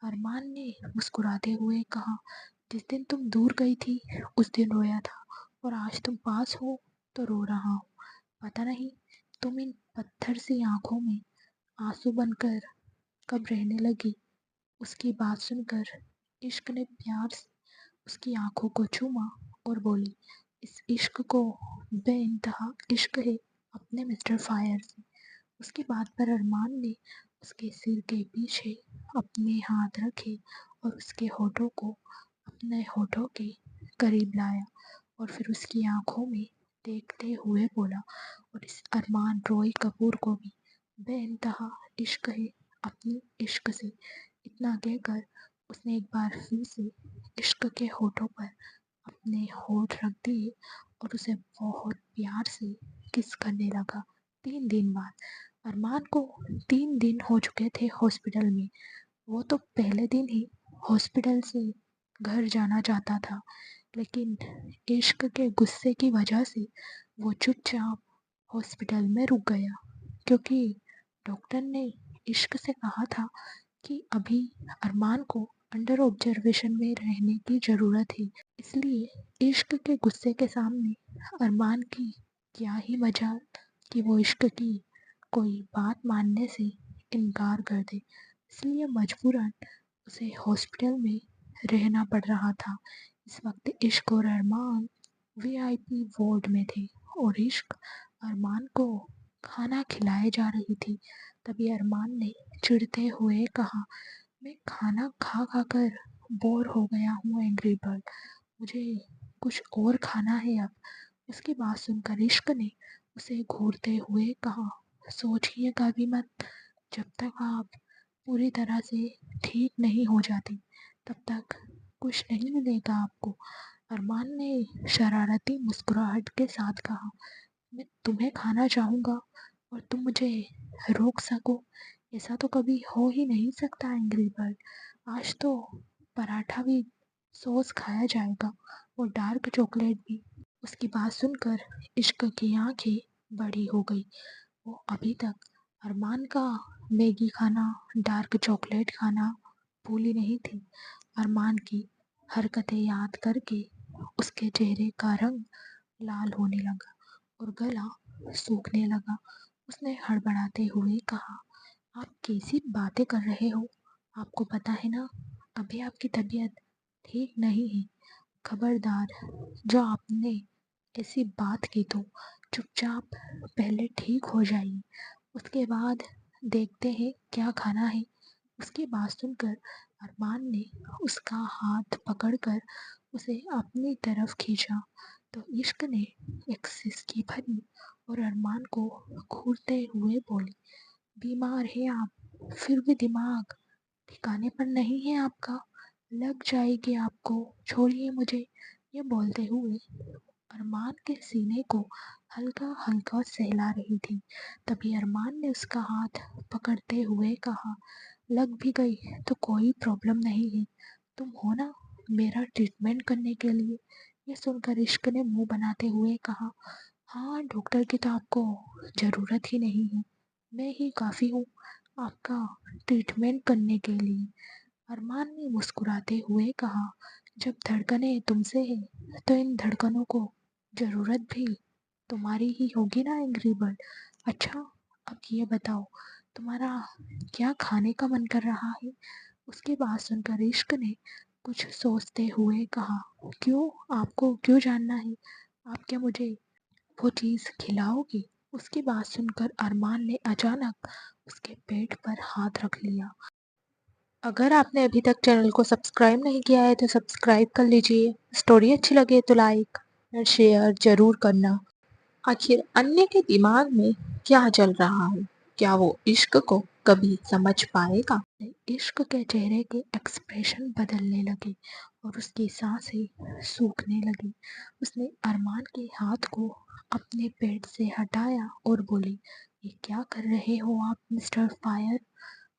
S1: अरमान ने मुस्कुराते हुए कहा, जिस दिन तुम दूर गई थी उस दिन रोया था और आज तुम पास हो तो रो रहा हूँ। पता नहीं तुम इन पत्थर सी आंखों में आंसू बनकर कब रहने लगी। उसकी बात सुनकर इश्क ने प्यार से उसकी आंखों को चूमा और बोली, इस इश्क को बेइंतहा इश्क है अपने मिस्टर फायर से। उसकी बात पर अरमान ने उसके सिर के पीछे अपने हाथ रखे और उसके होठों को अपने होठों के करीब लाया और फिर उसकी आंखों में देखते हुए बोला, और इस अरमान रॉय कपूर को भी बेइंतहा इश्क है अपनी इश्क से। इतना कहकर उसने एक बार फिर से इश्क के होठों पर अपने होठ रख दिए और उसे बहुत प्यार से किस करने लगा। 3 दिन बाद अरमान को 3 दिन हो चुके थे हॉस्पिटल में। वो तो पहले दिन ही हॉस्पिटल से घर जाना चाहता था, लेकिन इश्क के गुस्से की वजह से वो चुपचाप हॉस्पिटल में रुक गया, क्योंकि डॉक्टर ने इश्क से कहा था कि अभी अरमान को अंडर ऑब्जर्वेशन में रहने की ज़रूरत है। इसलिए इश्क के गुस्से के सामने अरमान की क्या ही मजाल कि वो इश्क की कोई बात मानने से इनकार कर दे। इसलिए मजबूरन उसे हॉस्पिटल में रहना पड़ रहा था। इस वक्त इश्क और अरमान वीआईपी वार्ड में थे और इश्क अरमान को खाना खिलाए जा रही थी। तभी अरमान ने चिढ़ते हुए कहा, मैं खाना खा खा कर बोर हो गया हूँ एंग्री बर्ड, मुझे कुछ और खाना है अब। उसकी बात सुनकर इश्क ने उसे घूरते हुए कहा, सोचिएगा भी मत, जब तक आप पूरी तरह से ठीक नहीं हो जाती तब तक कुछ नहीं मिलेगा आपको। अरमान ने शरारती मुस्कुराहट के साथ कहा, मैं तुम्हें खाना चाहूँगा और तुम मुझे रोक सको, ऐसा तो कभी हो ही नहीं सकता एंग्री बर्ड। आज तो पराठा भी सॉस खाया जाएगा और डार्क चॉकलेट भी। उसकी बात सुनकर इश्क की आंखें बड़ी हो गई। वो अभी तक अरमान का मैगी खाना, डार्क चॉकलेट खाना भूली नहीं थी। अरमान की हरकतें याद करके उसके चेहरे का रंग लाल होने लगा और गला सूखने लगा। उसने हड़बड़ाते हुए कहा, आप कैसी बातें कर रहे हो? आपको पता है ना, अभी आपकी तबीयत ठीक नहीं है। खबरदार, जो आपने ऐसी बात की तो चुपचाप पहले ठीक हो जाइए, उसके बाद देखते हैं क्या खाना है। उसकी बात सुनकर अरमान ने उसका हाथ पकड़कर उसे अपनी तरफ खींचा तो इश्क ने एक सिसकी भरी और अरमान को घूरते हुए बोली, बीमार है आप, फिर भी दिमाग ठिकाने पर नहीं है आपका, लग जाएगी आपको, छोड़िए मुझे। ये बोलते हुए अरमान के सीने को हल्का हल्का सहला रही थी। तभी अरमान ने उसका हाथ पकड़ते हुए कहा, लग भी गई तो कोई प्रॉब्लम नहीं है, तुम हो ना मेरा ट्रीटमेंट करने के लिए। ये सुनकर इश्क ने मुंह बनाते हुए कहा, हाँ डॉक्टर की तो आपको ज़रूरत ही नहीं है, मैं ही काफ़ी हूँ आपका ट्रीटमेंट करने के लिए। अरमान ने मुस्कुराते हुए कहा, जब धड़कनें तुमसे है तो इन धड़कनों को ज़रूरत भी तुम्हारी ही होगी ना एंग्री बर्ड। अच्छा, अब ये बताओ तुम्हारा क्या खाने का मन कर रहा है? उसकी बात सुनकर इश्क ने कुछ सोचते हुए कहा, क्यों? आपको क्यों जानना है? आप क्या मुझे वो चीज़ खिलाओगी? उसकी बात सुनकर अरमान ने अचानक उसके पेट पर हाथ रख लिया। अगर आपने अभी तक चैनल को सब्सक्राइब नहीं किया है तो सब्सक्राइब कर लीजिए। स्टोरी अच्छी लगे तो लाइक और शेयर ज़रूर करना। आखिर अन्य के दिमाग में क्या चल रहा है? क्या वो इश्क को कभी समझ पाएगा? इश्क के चेहरे के एक्सप्रेशन बदलने लगे और उसकी सांसें सूखने लगी। उसने अरमान के हाथ को अपने पेट से हटाया और बोली, ये क्या कर रहे हो आप मिस्टर फायर?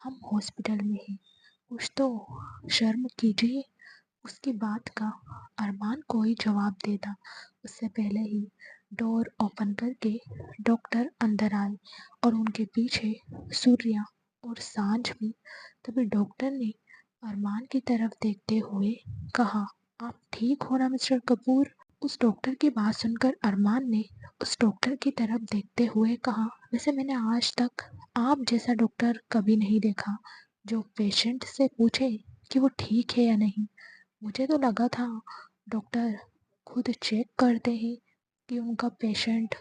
S1: हम हॉस्पिटल में हैं, कुछ तो शर्म कीजिए। उसकी बात का अरमान कोई जवाब देता उससे पहले ही डोर ओपन करके डॉक्टर अंदर आए और उनके पीछे सूर्या और सांझ भी। तभी डॉक्टर ने अरमान की तरफ देखते हुए कहा, आप ठीक हो ना मिस्टर कपूर? उस डॉक्टर की बात सुनकर अरमान ने उस डॉक्टर की तरफ देखते हुए कहा, वैसे मैंने आज तक आप जैसा डॉक्टर कभी नहीं देखा जो पेशेंट से पूछे कि वो ठीक है या नहीं। मुझे तो लगा था डॉक्टर खुद चेक करते हैं कि उनका पेशेंट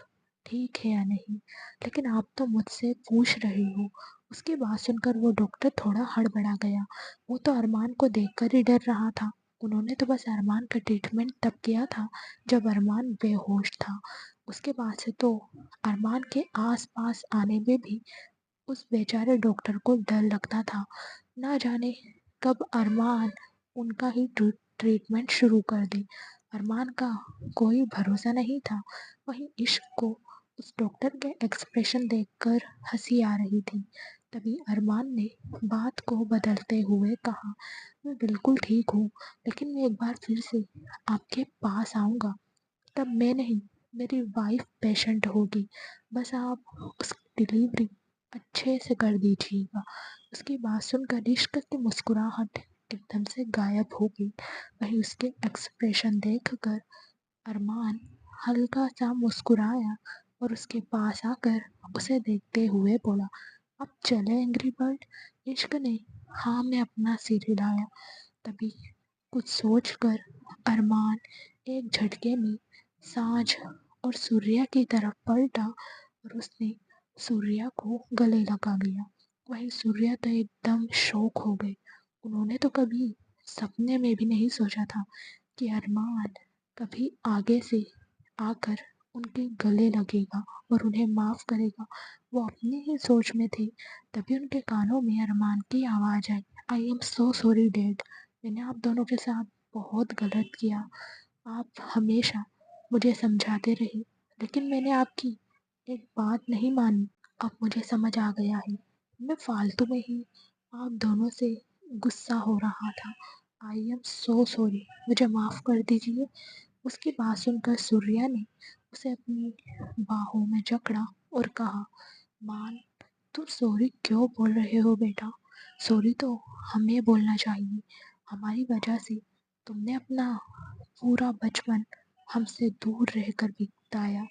S1: ठीक है या नहीं, लेकिन आप तो मुझसे पूछ रहे हो। उसकी बात सुनकर वो डॉक्टर थोड़ा हड़बड़ा गया। वो तो अरमान को देखकर ही डर रहा था। उन्होंने तो बस अरमान का ट्रीटमेंट तब किया था जब अरमान बेहोश था। उसके बाद से तो अरमान के आस पास आने में भी उस बेचारे डॉक्टर को डर लगता था। ना जाने कब अरमान उनका ही ट्रीटमेंट शुरू कर दे। अरमान का कोई भरोसा नहीं था। वहीं इश्क को उस डॉक्टर के एक्सप्रेशन देखकर हंसी आ रही थी। तभी अरमान ने बात को बदलते हुए कहा, मैं बिल्कुल ठीक हूँ, लेकिन मैं एक बार फिर से आपके पास आऊँगा। तब मैं नहीं, मेरी वाइफ पेशेंट होगी। बस आप उस डिलीवरी अच्छे से कर दीजिएगा। उसकी बात सुनकर इश्क की मुस्कुराहट एकदम से गायब हो गई। वहीं उसके एक्सप्रेशन देखकर अरमान हल्का सा मुस्कुराया और उसके पास आकर उसे देखते हुए बोला, अब चले एंग्री बर्ड? इश्क ने हाँ में अपना सिर हिलाया। तभी कुछ सोचकर अरमान एक झटके में सांझ और सूर्या की तरफ पलटा और उसने सूर्या को गले लगा लिया। वहीं सूर्या तो एकदम शॉक हो गए। उन्होंने तो कभी सपने में भी नहीं सोचा था कि अरमान कभी आगे से आकर उनके गले लगेगा और उन्हें माफ़ करेगा। वो अपनी ही सोच में थे। तभी उनके कानों में अरमान की आवाज़ आई, I am so sorry dad, मैंने आप दोनों के साथ बहुत गलत किया। आप हमेशा मुझे समझाते रहे, लेकिन मैंने आपकी एक बात नहीं मानी। अब मुझे समझ आ गया है, मैं फालतू में ही आप दोनों से गुस्सा हो रहा था। आई एम सो सॉरी, मुझे माफ़ कर दीजिए। उसकी बात सुनकर सूर्या ने उसे अपनी बाहों में जकड़ा और कहा, मान, तुम सॉरी क्यों बोल रहे हो बेटा? सॉरी तो हमें बोलना चाहिए। हमारी वजह से तुमने अपना पूरा बचपन हमसे दूर रहकर बिताया,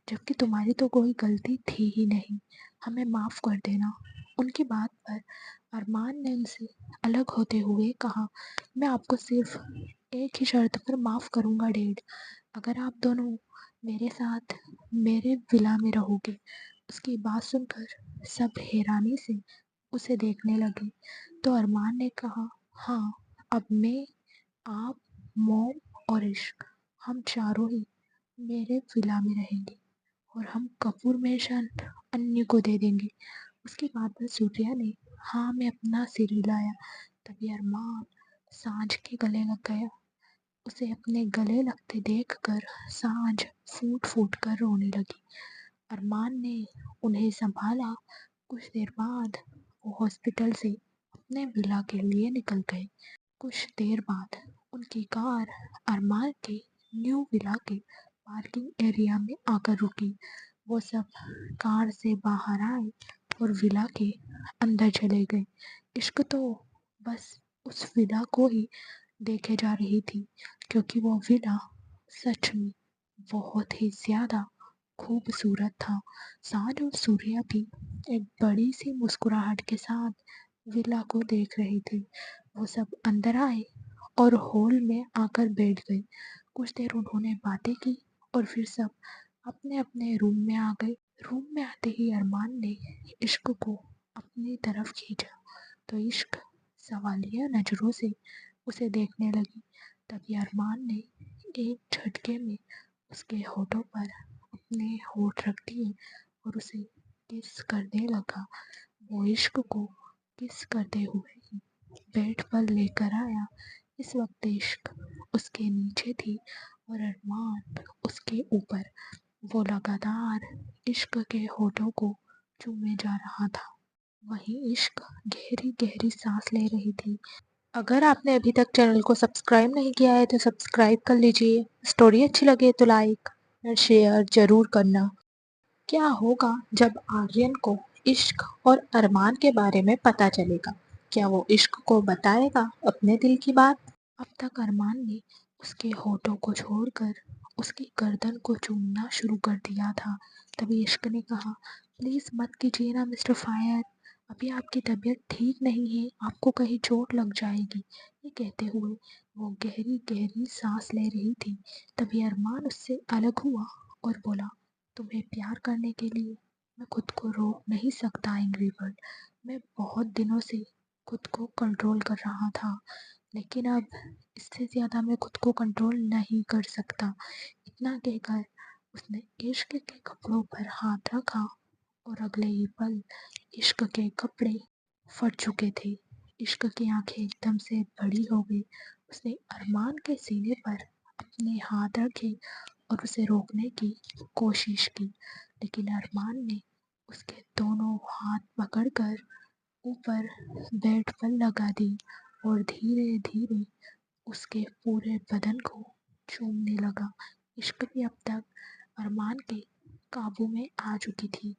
S1: जबकि तुम्हारी तो कोई गलती थी ही नहीं। हमें माफ़ कर देना। उनकी बात पर अरमान ने उनसे अलग होते हुए कहा, मैं आपको सिर्फ एक ही शर्त पर माफ़ करूँगा डैड, अगर आप दोनों मेरे साथ मेरे विला में रहोगे। उसकी बात सुनकर सब हैरानी से उसे देखने लगे। तो अरमान ने कहा, हाँ, अब मैं, आप, मॉम और इश्क, हम चारों ही मेरे विला में रहेंगे और हम कपूर मेंशन अन्य को दे देंगे। उसकी बात पर सूर्या ने हाँ में अपना सिर हिलाया। तभी अरमान सांझ के गले लग गया। उसे अपने गले लगते देखकर सांझ फूट फूट कर रोने लगी। अरमान ने उन्हें संभाला। कुछ देर बाद वो हॉस्पिटल से अपने विला के लिए निकल गए। कुछ देर बाद उनकी कार अरमान के न्यू विला के पार्किंग एरिया में आकर रुकी। वो सब कार से बाहर आए और विला के अंदर चले गए। इश्क तो बस उस विला को ही देखे जा रही थी, क्योंकि वो विला सच में बहुत ही ज़्यादा खूबसूरत था। सांझ और सूर्या भी एक बड़ी सी मुस्कुराहट के साथ विला को देख रहे थे। वो सब अंदर आए और हॉल में आकर बैठ गई। कुछ देर उन्होंने बातें की और फिर सब अपने अपने रूम में आ गए। रूम में आते ही अरमान ने इश्क को अपनी तरफ खींचा तो इश्क सवालिया नजरों से उसे देखने लगी। तभी अरमान ने एक झटके में उसके होठों पर अपने होठ रख दिए और उसे किस करने लगा। वो इश्क को किस करते हुए ही बेड पर लेकर आया। इस वक्त इश्क उसके नीचे थी और अरमान उसके ऊपर। वो लगातार इश्क के होठों को चूमे जा रहा था। वहीं इश्क गहरी गहरी सांस ले रही थी। अगर आपने अभी तक चैनल को सब्सक्राइब नहीं किया है तो सब्सक्राइब कर लीजिए। स्टोरी अच्छी लगे तो लाइक और शेयर जरूर करना। क्या होगा जब आर्यन को इश्क और अरमान के बारे में पता चलेगा? क्या वो इश्क को बताएगा अपने दिल की बात? अब तक अरमान ने उसके होठों को छोड़कर उसकी गर्दन को चूमना शुरू कर दिया था। तभी इश्क ने कहा, प्लीज मत कीजिए ना मिस्टर फायर, अभी आपकी तबीयत ठीक नहीं है, आपको कहीं चोट लग जाएगी। ये कहते हुए वो गहरी गहरी सांस ले रही थी। तभी अरमान उससे अलग हुआ और बोला, तुम्हें प्यार करने के लिए मैं खुद को रोक नहीं सकता एंग्री बर्ड। मैं बहुत दिनों से खुद को कंट्रोल कर रहा था, लेकिन अब इससे ज़्यादा मैं खुद को कंट्रोल नहीं कर सकता। इतना कहकर उसने इश्क के कपड़ों पर हाथ रखा और अगले ही पल इश्क के कपड़े फट चुके थे। इश्क की आंखें एकदम से बड़ी हो गई। उसने अरमान के सीने पर अपने हाथ रखे और उसे रोकने की कोशिश की, लेकिन अरमान ने उसके दोनों हाथ पकड़कर ऊपर बेड पर लगा दी और धीरे धीरे उसके पूरे बदन को चूमने लगा। इश्क भी अब तक अरमान के काबू में आ चुकी थी।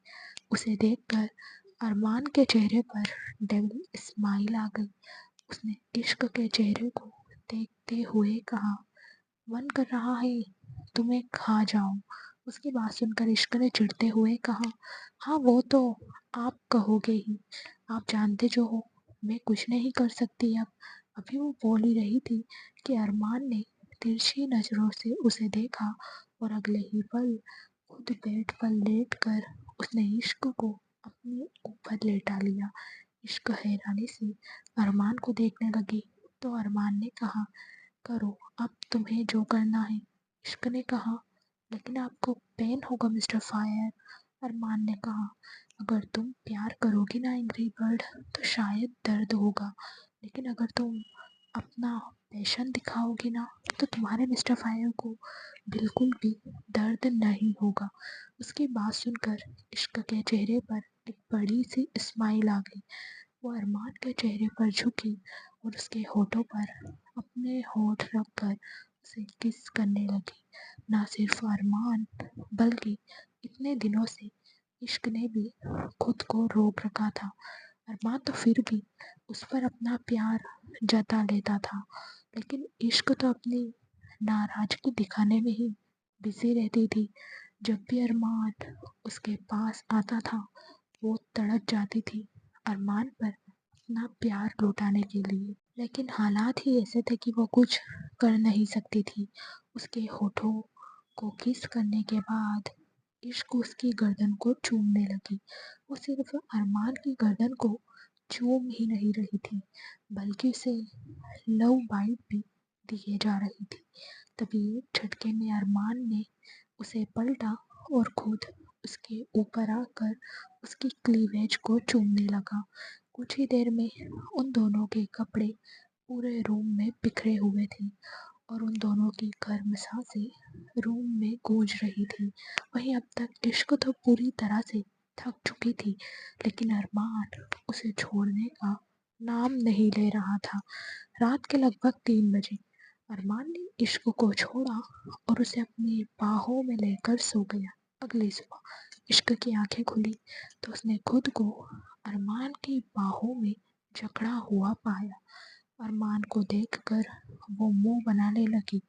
S1: उसे देखकर अरमान के चेहरे पर डेविल स्माइल आ गई। उसने इश्क के चेहरे को देखते हुए कहा, मन कर रहा है तुम्हें खा जाऊं। उसकी बात सुनकर इश्क ने चिढ़ते हुए कहा, हाँ वो तो आप कहोगे ही, आप जानते जो हो मैं कुछ नहीं कर सकती अब। अभी वो बोल ही रही थी कि अरमान ने तिरछी नजरों से उसे देखा और अगले ही पल खुद बेड पर लेट कर उसने इश्क को अपने ऊपर लेटा लिया। इश्क हैरानी से अरमान को देखने लगी तो अरमान ने कहा, करो अब तुम्हें जो करना है। इश्क ने कहा, लेकिन आपको पेन होगा मिस्टर फायर। अरमान ने कहा, अगर तुम प्यार करोगी ना एंग्री बर्ड तो शायद दर्द होगा, लेकिन अगर तुम अपना पैशन दिखाओगी ना तो तुम्हारे मिस्टर फायर को बिल्कुल भी दर्द नहीं होगा। उसकी बात सुनकर इश्क के चेहरे पर एक बड़ी सी स्माइल आ गई। वो अरमान के चेहरे पर झुकी और उसके होठों पर अपने होठ रखकर उसे किस करने लगी। ना सिर्फ अरमान बल्कि इतने दिनों से इश्क ने भी खुद को रोक रखा था। अरमान तो फिर भी उस पर अपना प्यार जता लेता था, लेकिन इश्क तो अपनी नाराजगी दिखाने में ही बिजी रहती थी। जब भी अरमान उसके पास आता था वो तड़प जाती थी अरमान पर अपना प्यार लौटाने के लिए, लेकिन हालात ही ऐसे थे कि वो कुछ कर नहीं सकती थी। उसके होठों को किस करने के बाद इश्क उसकी गर्दन को चूमने लगी। वो सिर्फ अरमान की गर्दन को चूम ही नहीं रही थी बल्कि उसे लव बाइट भी दिए जा रही थी। तभी एक झटके में अरमान ने उसे पलटा और खुद उसके ऊपर आकर उसकी क्लीवेज को चूमने लगा। कुछ ही देर में उन दोनों के कपड़े पूरे रूम में बिखरे हुए थे और उन दोनों की गर्म सांसें रूम में गूंज रही थी। वहीं अब तक इश्क तो पूरी तरह से थक चुकी थी, लेकिन अरमान उसे छोड़ने का नाम नहीं ले रहा था। रात के लगभग 3 बजे अरमान ने इश्क को छोड़ा और उसे अपनी बाहों में लेकर सो गया। अगली सुबह इश्क की आंखें खुली तो उसने खुद को अरमान की बाहों में जकड़ा हुआ पाया। अरमान को देखकर वो मुंह बनाने लगी।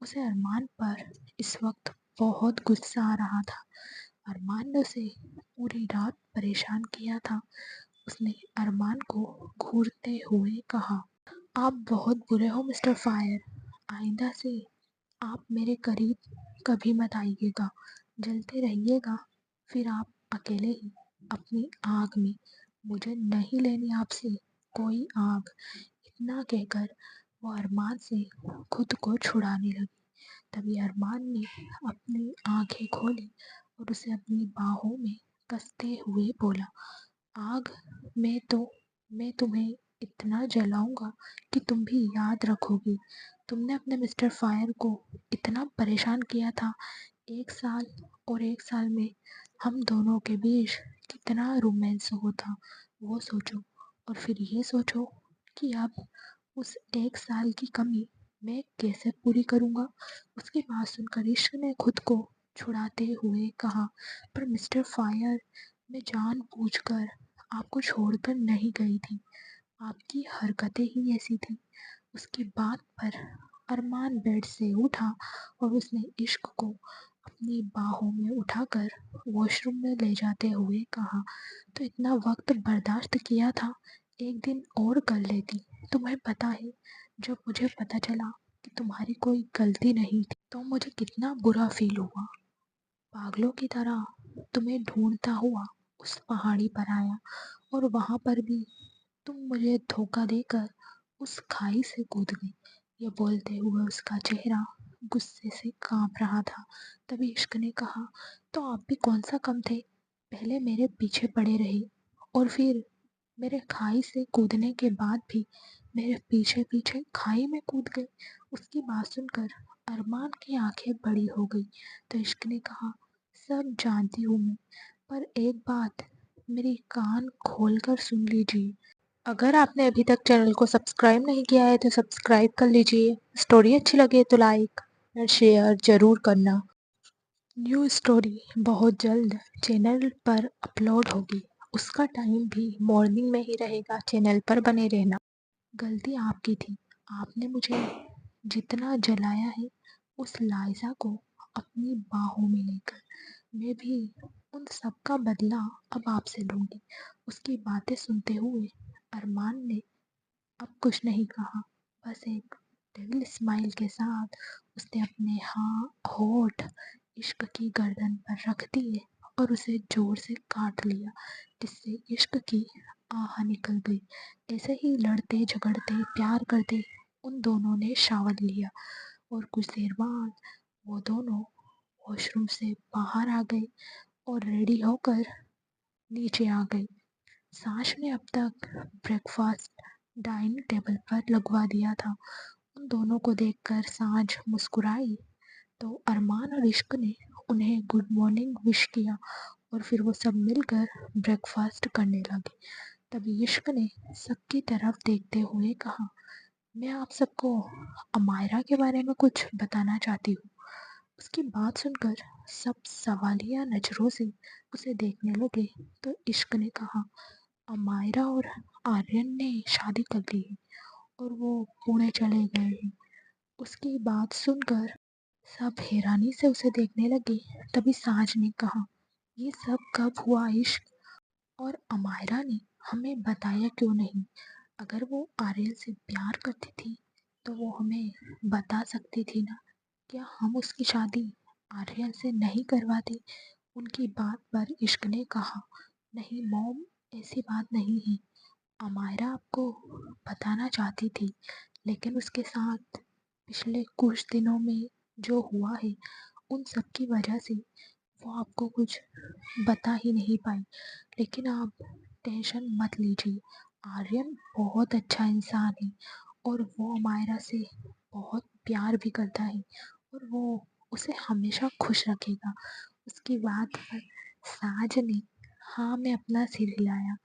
S1: उसे अरमान पर इस वक्त बहुत गुस्सा आ रहा था। अरमान ने उसे पूरी रात परेशान किया था। उसने अरमान को घूरते हुए कहा, आप बहुत बुरे हो मिस्टर फायर। आइंदा से आप मेरे करीब कभी मत आइएगा। जलते रहिएगा, फिर आप अकेले ही अपनी आग में। मुझे नहीं लेनी आपसे कोई आग। इतना कहकर वो अरमान से खुद को छुड़ाने लगी। तभी अरमान ने अपनी आंखें खोली और उसे अपनी बाहों में कसते हुए बोला, आग में तो मैं तुम्हें इतना जलाऊंगा कि तुम भी याद रखोगी। तुमने अपने मिस्टर फायर को इतना परेशान किया था। 1 साल, और 1 साल में हम दोनों के बीच कितना रोमांस होता, वो सोचो। और फिर ये सोचो कि अब उस 1 साल की कमी मैं कैसे पूरी करूँगा। उसकी बात सुनकर इश्क ने खुद को छुड़ाते हुए कहा, पर मिस्टर फायर, मैं जानबूझकर आपको छोड़कर नहीं गई थी। आपकी हरकतें ही ऐसी थी। उसकी बात पर अरमान बेड से उठा और उसने इश्क को अपनी बाहों में उठाकर वॉशरूम में ले जाते हुए कहा, तो इतना वक्त बर्दाश्त किया था, एक दिन और कर लेती। तुम्हें पता है, जब मुझे पता चला कि तुम्हारी कोई गलती नहीं थी तो मुझे कितना बुरा फील हुआ। पागलों की तरह तुम्हें ढूंढता हुआ उस पहाड़ी पर आया, और वहां पर भी तुम मुझे धोखा देकर उस खाई से कूद गई। ये बोलते हुए उसका चेहरा गुस्से से कांप रहा था। तभी इश्क ने कहा, तो आप भी कौन सा कम थे। पहले मेरे पीछे पड़े रहे, और फिर मेरे खाई से कूदने के बाद भी मेरे पीछे पीछे खाई में कूद गए। उसकी बात सुनकर अरमान की आंखें बड़ी हो गई। तो इश्क ने कहा, सब जानती हूँ मैं, पर एक बात मेरी कान खोलकर सुन लीजिए। अगर आपने अभी तक चैनल को सब्सक्राइब नहीं किया है तो सब्सक्राइब कर लीजिए। स्टोरी अच्छी लगे तो लाइक और शेयर ज़रूर करना। न्यू स्टोरी बहुत जल्द चैनल पर अपलोड होगी। उसका टाइम भी मॉर्निंग में ही रहेगा। चैनल पर बने रहना। गलती आपकी थी। आपने मुझे जितना जलाया है, उस लाइजा को अपनी बाहों में लेकर मैं भी उन सब का बदला अब आपसे लूंगी। उसकी बातें सुनते हुए अरमान ने अब कुछ नहीं कहा। बस एक डेविल स्माइल के साथ उसने अपने होठ इश्क की गर्दन पर रख दिए और उसे जोर से काट लिया, जिससे इश्क की आह निकल गई। ऐसे ही लड़ते झगड़ते प्यार करते उन दोनों ने शावर लिया, और कुछ देर बाद वो दोनों वॉशरूम से बाहर आ गए और रेडी होकर नीचे आ गई। साश ने अब तक ब्रेकफास्ट डाइनिंग टेबल पर लगवा दिया था। उन दोनों को देखकर सांझ मुस्कुराई, तो अरमान और इश्क ने उन्हें गुड मॉर्निंग विश किया, और फिर वो सब मिलकर ब्रेकफास्ट करने लगे। तभी इश्क ने सबकी तरफ देखते हुए कहा, मैं आप सबको अमायरा के बारे में कुछ बताना चाहती हूँ। उसकी बात सुनकर सब सवालिया नजरों से उसे देखने लगे। तो इश्क ने कहा, अमायरा और आर्यन ने शादी कर ली है और वो पुणे चले गए हैं। उसकी बात सुनकर सब हैरानी से उसे देखने लगे। तभी साज ने कहा, ये सब कब हुआ इश्क, और अमायरा ने हमें बताया क्यों नहीं। अगर वो आर्यन से प्यार करती थी तो वो हमें बता सकती थी ना। क्या हम उसकी शादी आर्यन से नहीं करवाते। उनकी बात पर इश्क ने कहा, नहीं मॉम, ऐसी बात नहीं है। अमायरा आपको बताना चाहती थी, लेकिन उसके साथ पिछले कुछ दिनों में जो हुआ है, उन सब की वजह से वो आपको कुछ बता ही नहीं पाई। लेकिन आप टेंशन मत लीजिए, आर्यन बहुत अच्छा इंसान है, और वो अमायरा से बहुत प्यार भी करता है, और वो उसे हमेशा खुश रखेगा। उसकी बात पर साज ने हाँ में अपना सिर हिलाया।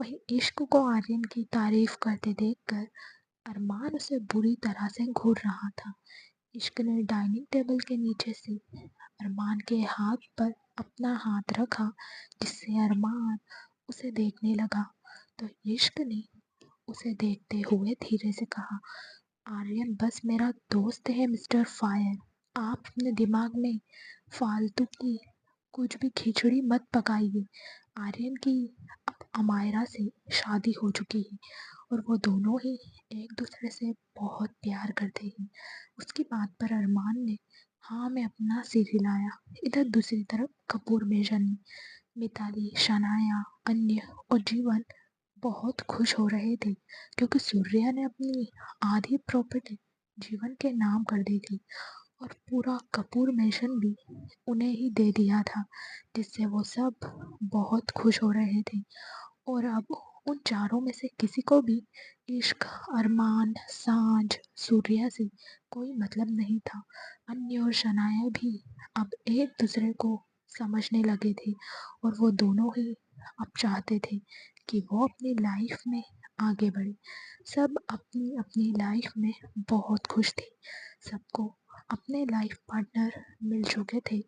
S1: वहीं इश्क को आर्यन की तारीफ करते देखकर अरमान उसे बुरी तरह से घूर रहा था। इश्क ने डाइनिंग टेबल के नीचे से अरमान के हाथ पर अपना हाथ रखा, जिससे अरमान उसे देखने लगा। तो इश्क ने उसे देखते हुए धीरे से कहा, आर्यन बस मेरा दोस्त है मिस्टर फायर। आप अपने दिमाग में फालतू की कुछ भी खिचड़ी मत पकाइए। आर्यन की अब अमायरा से शादी हो चुकी है, और वो दोनों ही एक दूसरे से बहुत प्यार करते हैं। उसकी बात पर अरमान ने हाँ में अपना सिर हिलाया। इधर दूसरी तरफ कपूर मेजर, मिताली, शनाया, अन्य और जीवन बहुत खुश हो रहे थे क्योंकि सूर्या ने अपनी आधी प्रॉपर्टी जीवन के नाम कर दी थी और पूरा कपूर मेंशन भी उन्हें ही दे दिया था, जिससे वो सब बहुत खुश हो रहे थे। और अब उन चारों में से किसी को भी इश्क, अरमान, सांझ, सूर्या से कोई मतलब नहीं था। अन्य और शनाया भी अब एक दूसरे को समझने लगे थे और वो दोनों ही अब चाहते थे कि वो अपनी लाइफ में आगे बढ़े। सब अपनी अपनी लाइफ में बहुत खुश थे। सबको अपने लाइफ पार्टनर मिल चुके थे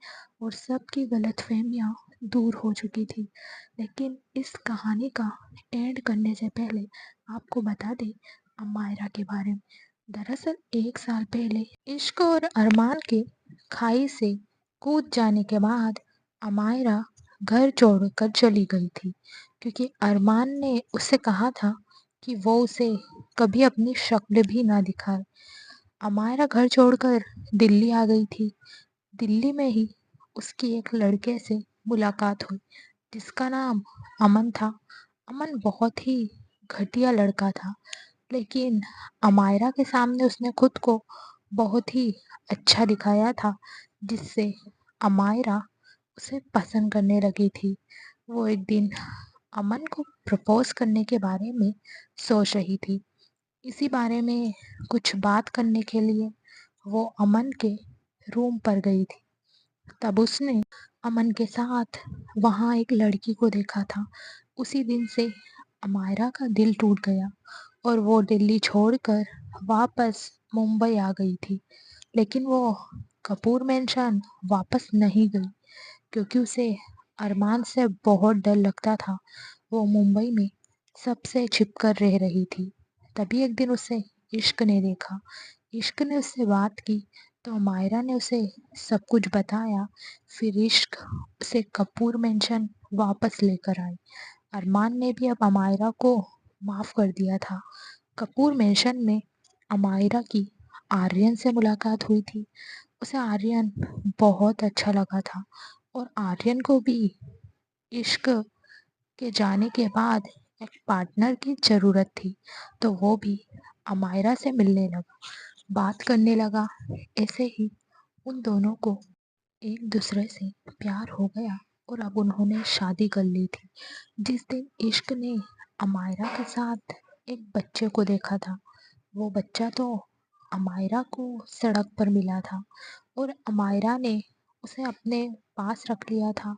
S1: और सबकी गलतफहमियां दूर हो चुकी थी। लेकिन इस कहानी का एंड करने से पहले आपको बता दें अमायरा के बारे में। दरअसल 1 साल पहले इश्क और अरमान के खाई से कूद जाने के बाद अमायरा घर छोड़कर चली गई थी क्योंकि अरमान ने उससे कहा था कि वो उसे कभी अपनी शक्ल भी ना दिखाए। अमायरा घर छोड़कर दिल्ली आ गई थी। दिल्ली में ही उसकी एक लड़के से मुलाकात हुई जिसका नाम अमन था। अमन बहुत ही घटिया लड़का था, लेकिन अमायरा के सामने उसने खुद को बहुत ही अच्छा दिखाया था, जिससे अमायरा उसे पसंद करने लगी थी। वो एक दिन अमन को प्रपोज करने के बारे में सोच रही थी। इसी बारे में कुछ बात करने के लिए वो अमन के रूम पर गई थी। तब उसने अमन के साथ वहाँ एक लड़की को देखा था। उसी दिन से अमायरा का दिल टूट गया और वो दिल्ली छोड़कर वापस मुंबई आ गई थी। लेकिन वो कपूर मेंशन वापस नहीं गई क्योंकि उसे अरमान से बहुत डर लगता था। वो मुंबई में सबसे छिपकर रह रही थी। तभी एक दिन उसे इश्क ने देखा। इश्क ने उससे बात की तो मायरा ने उसे सब कुछ बताया। फिर इश्क उसे कपूर मेंशन वापस लेकर आई। अरमान ने भी अब अमायरा को माफ कर दिया था। कपूर मेंशन में अमायरा की आर्यन से मुलाकात हुई थी। उसे आर्यन बहुत अच्छा लगा था और आर्यन को भी इश्क के जाने के बाद एक पार्टनर की ज़रूरत थी, तो वो भी अमायरा से मिलने लगा, बात करने लगा। ऐसे ही उन दोनों को एक दूसरे से प्यार हो गया और अब उन्होंने शादी कर ली थी। जिस दिन इश्क ने अमायरा के साथ एक बच्चे को देखा था, वो बच्चा तो अमायरा को सड़क पर मिला था और अमायरा ने उसे अपने पास रख लिया था।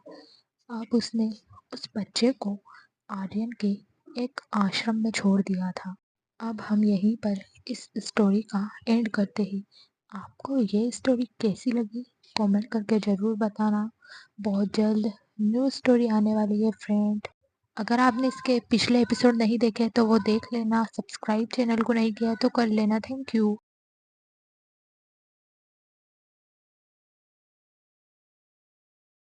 S1: अब उसने उस बच्चे को आर्यन के एक आश्रम में छोड़ दिया था। अब हम यहीं पर इस स्टोरी का एंड करते हैं। आपको ये स्टोरी कैसी लगी कमेंट करके ज़रूर बताना। बहुत जल्द न्यू स्टोरी आने वाली है फ्रेंड। अगर आपने इसके पिछले एपिसोड नहीं देखे तो वो देख लेना। सब्सक्राइब चैनल को नहीं किया तो कर लेना। Thank you.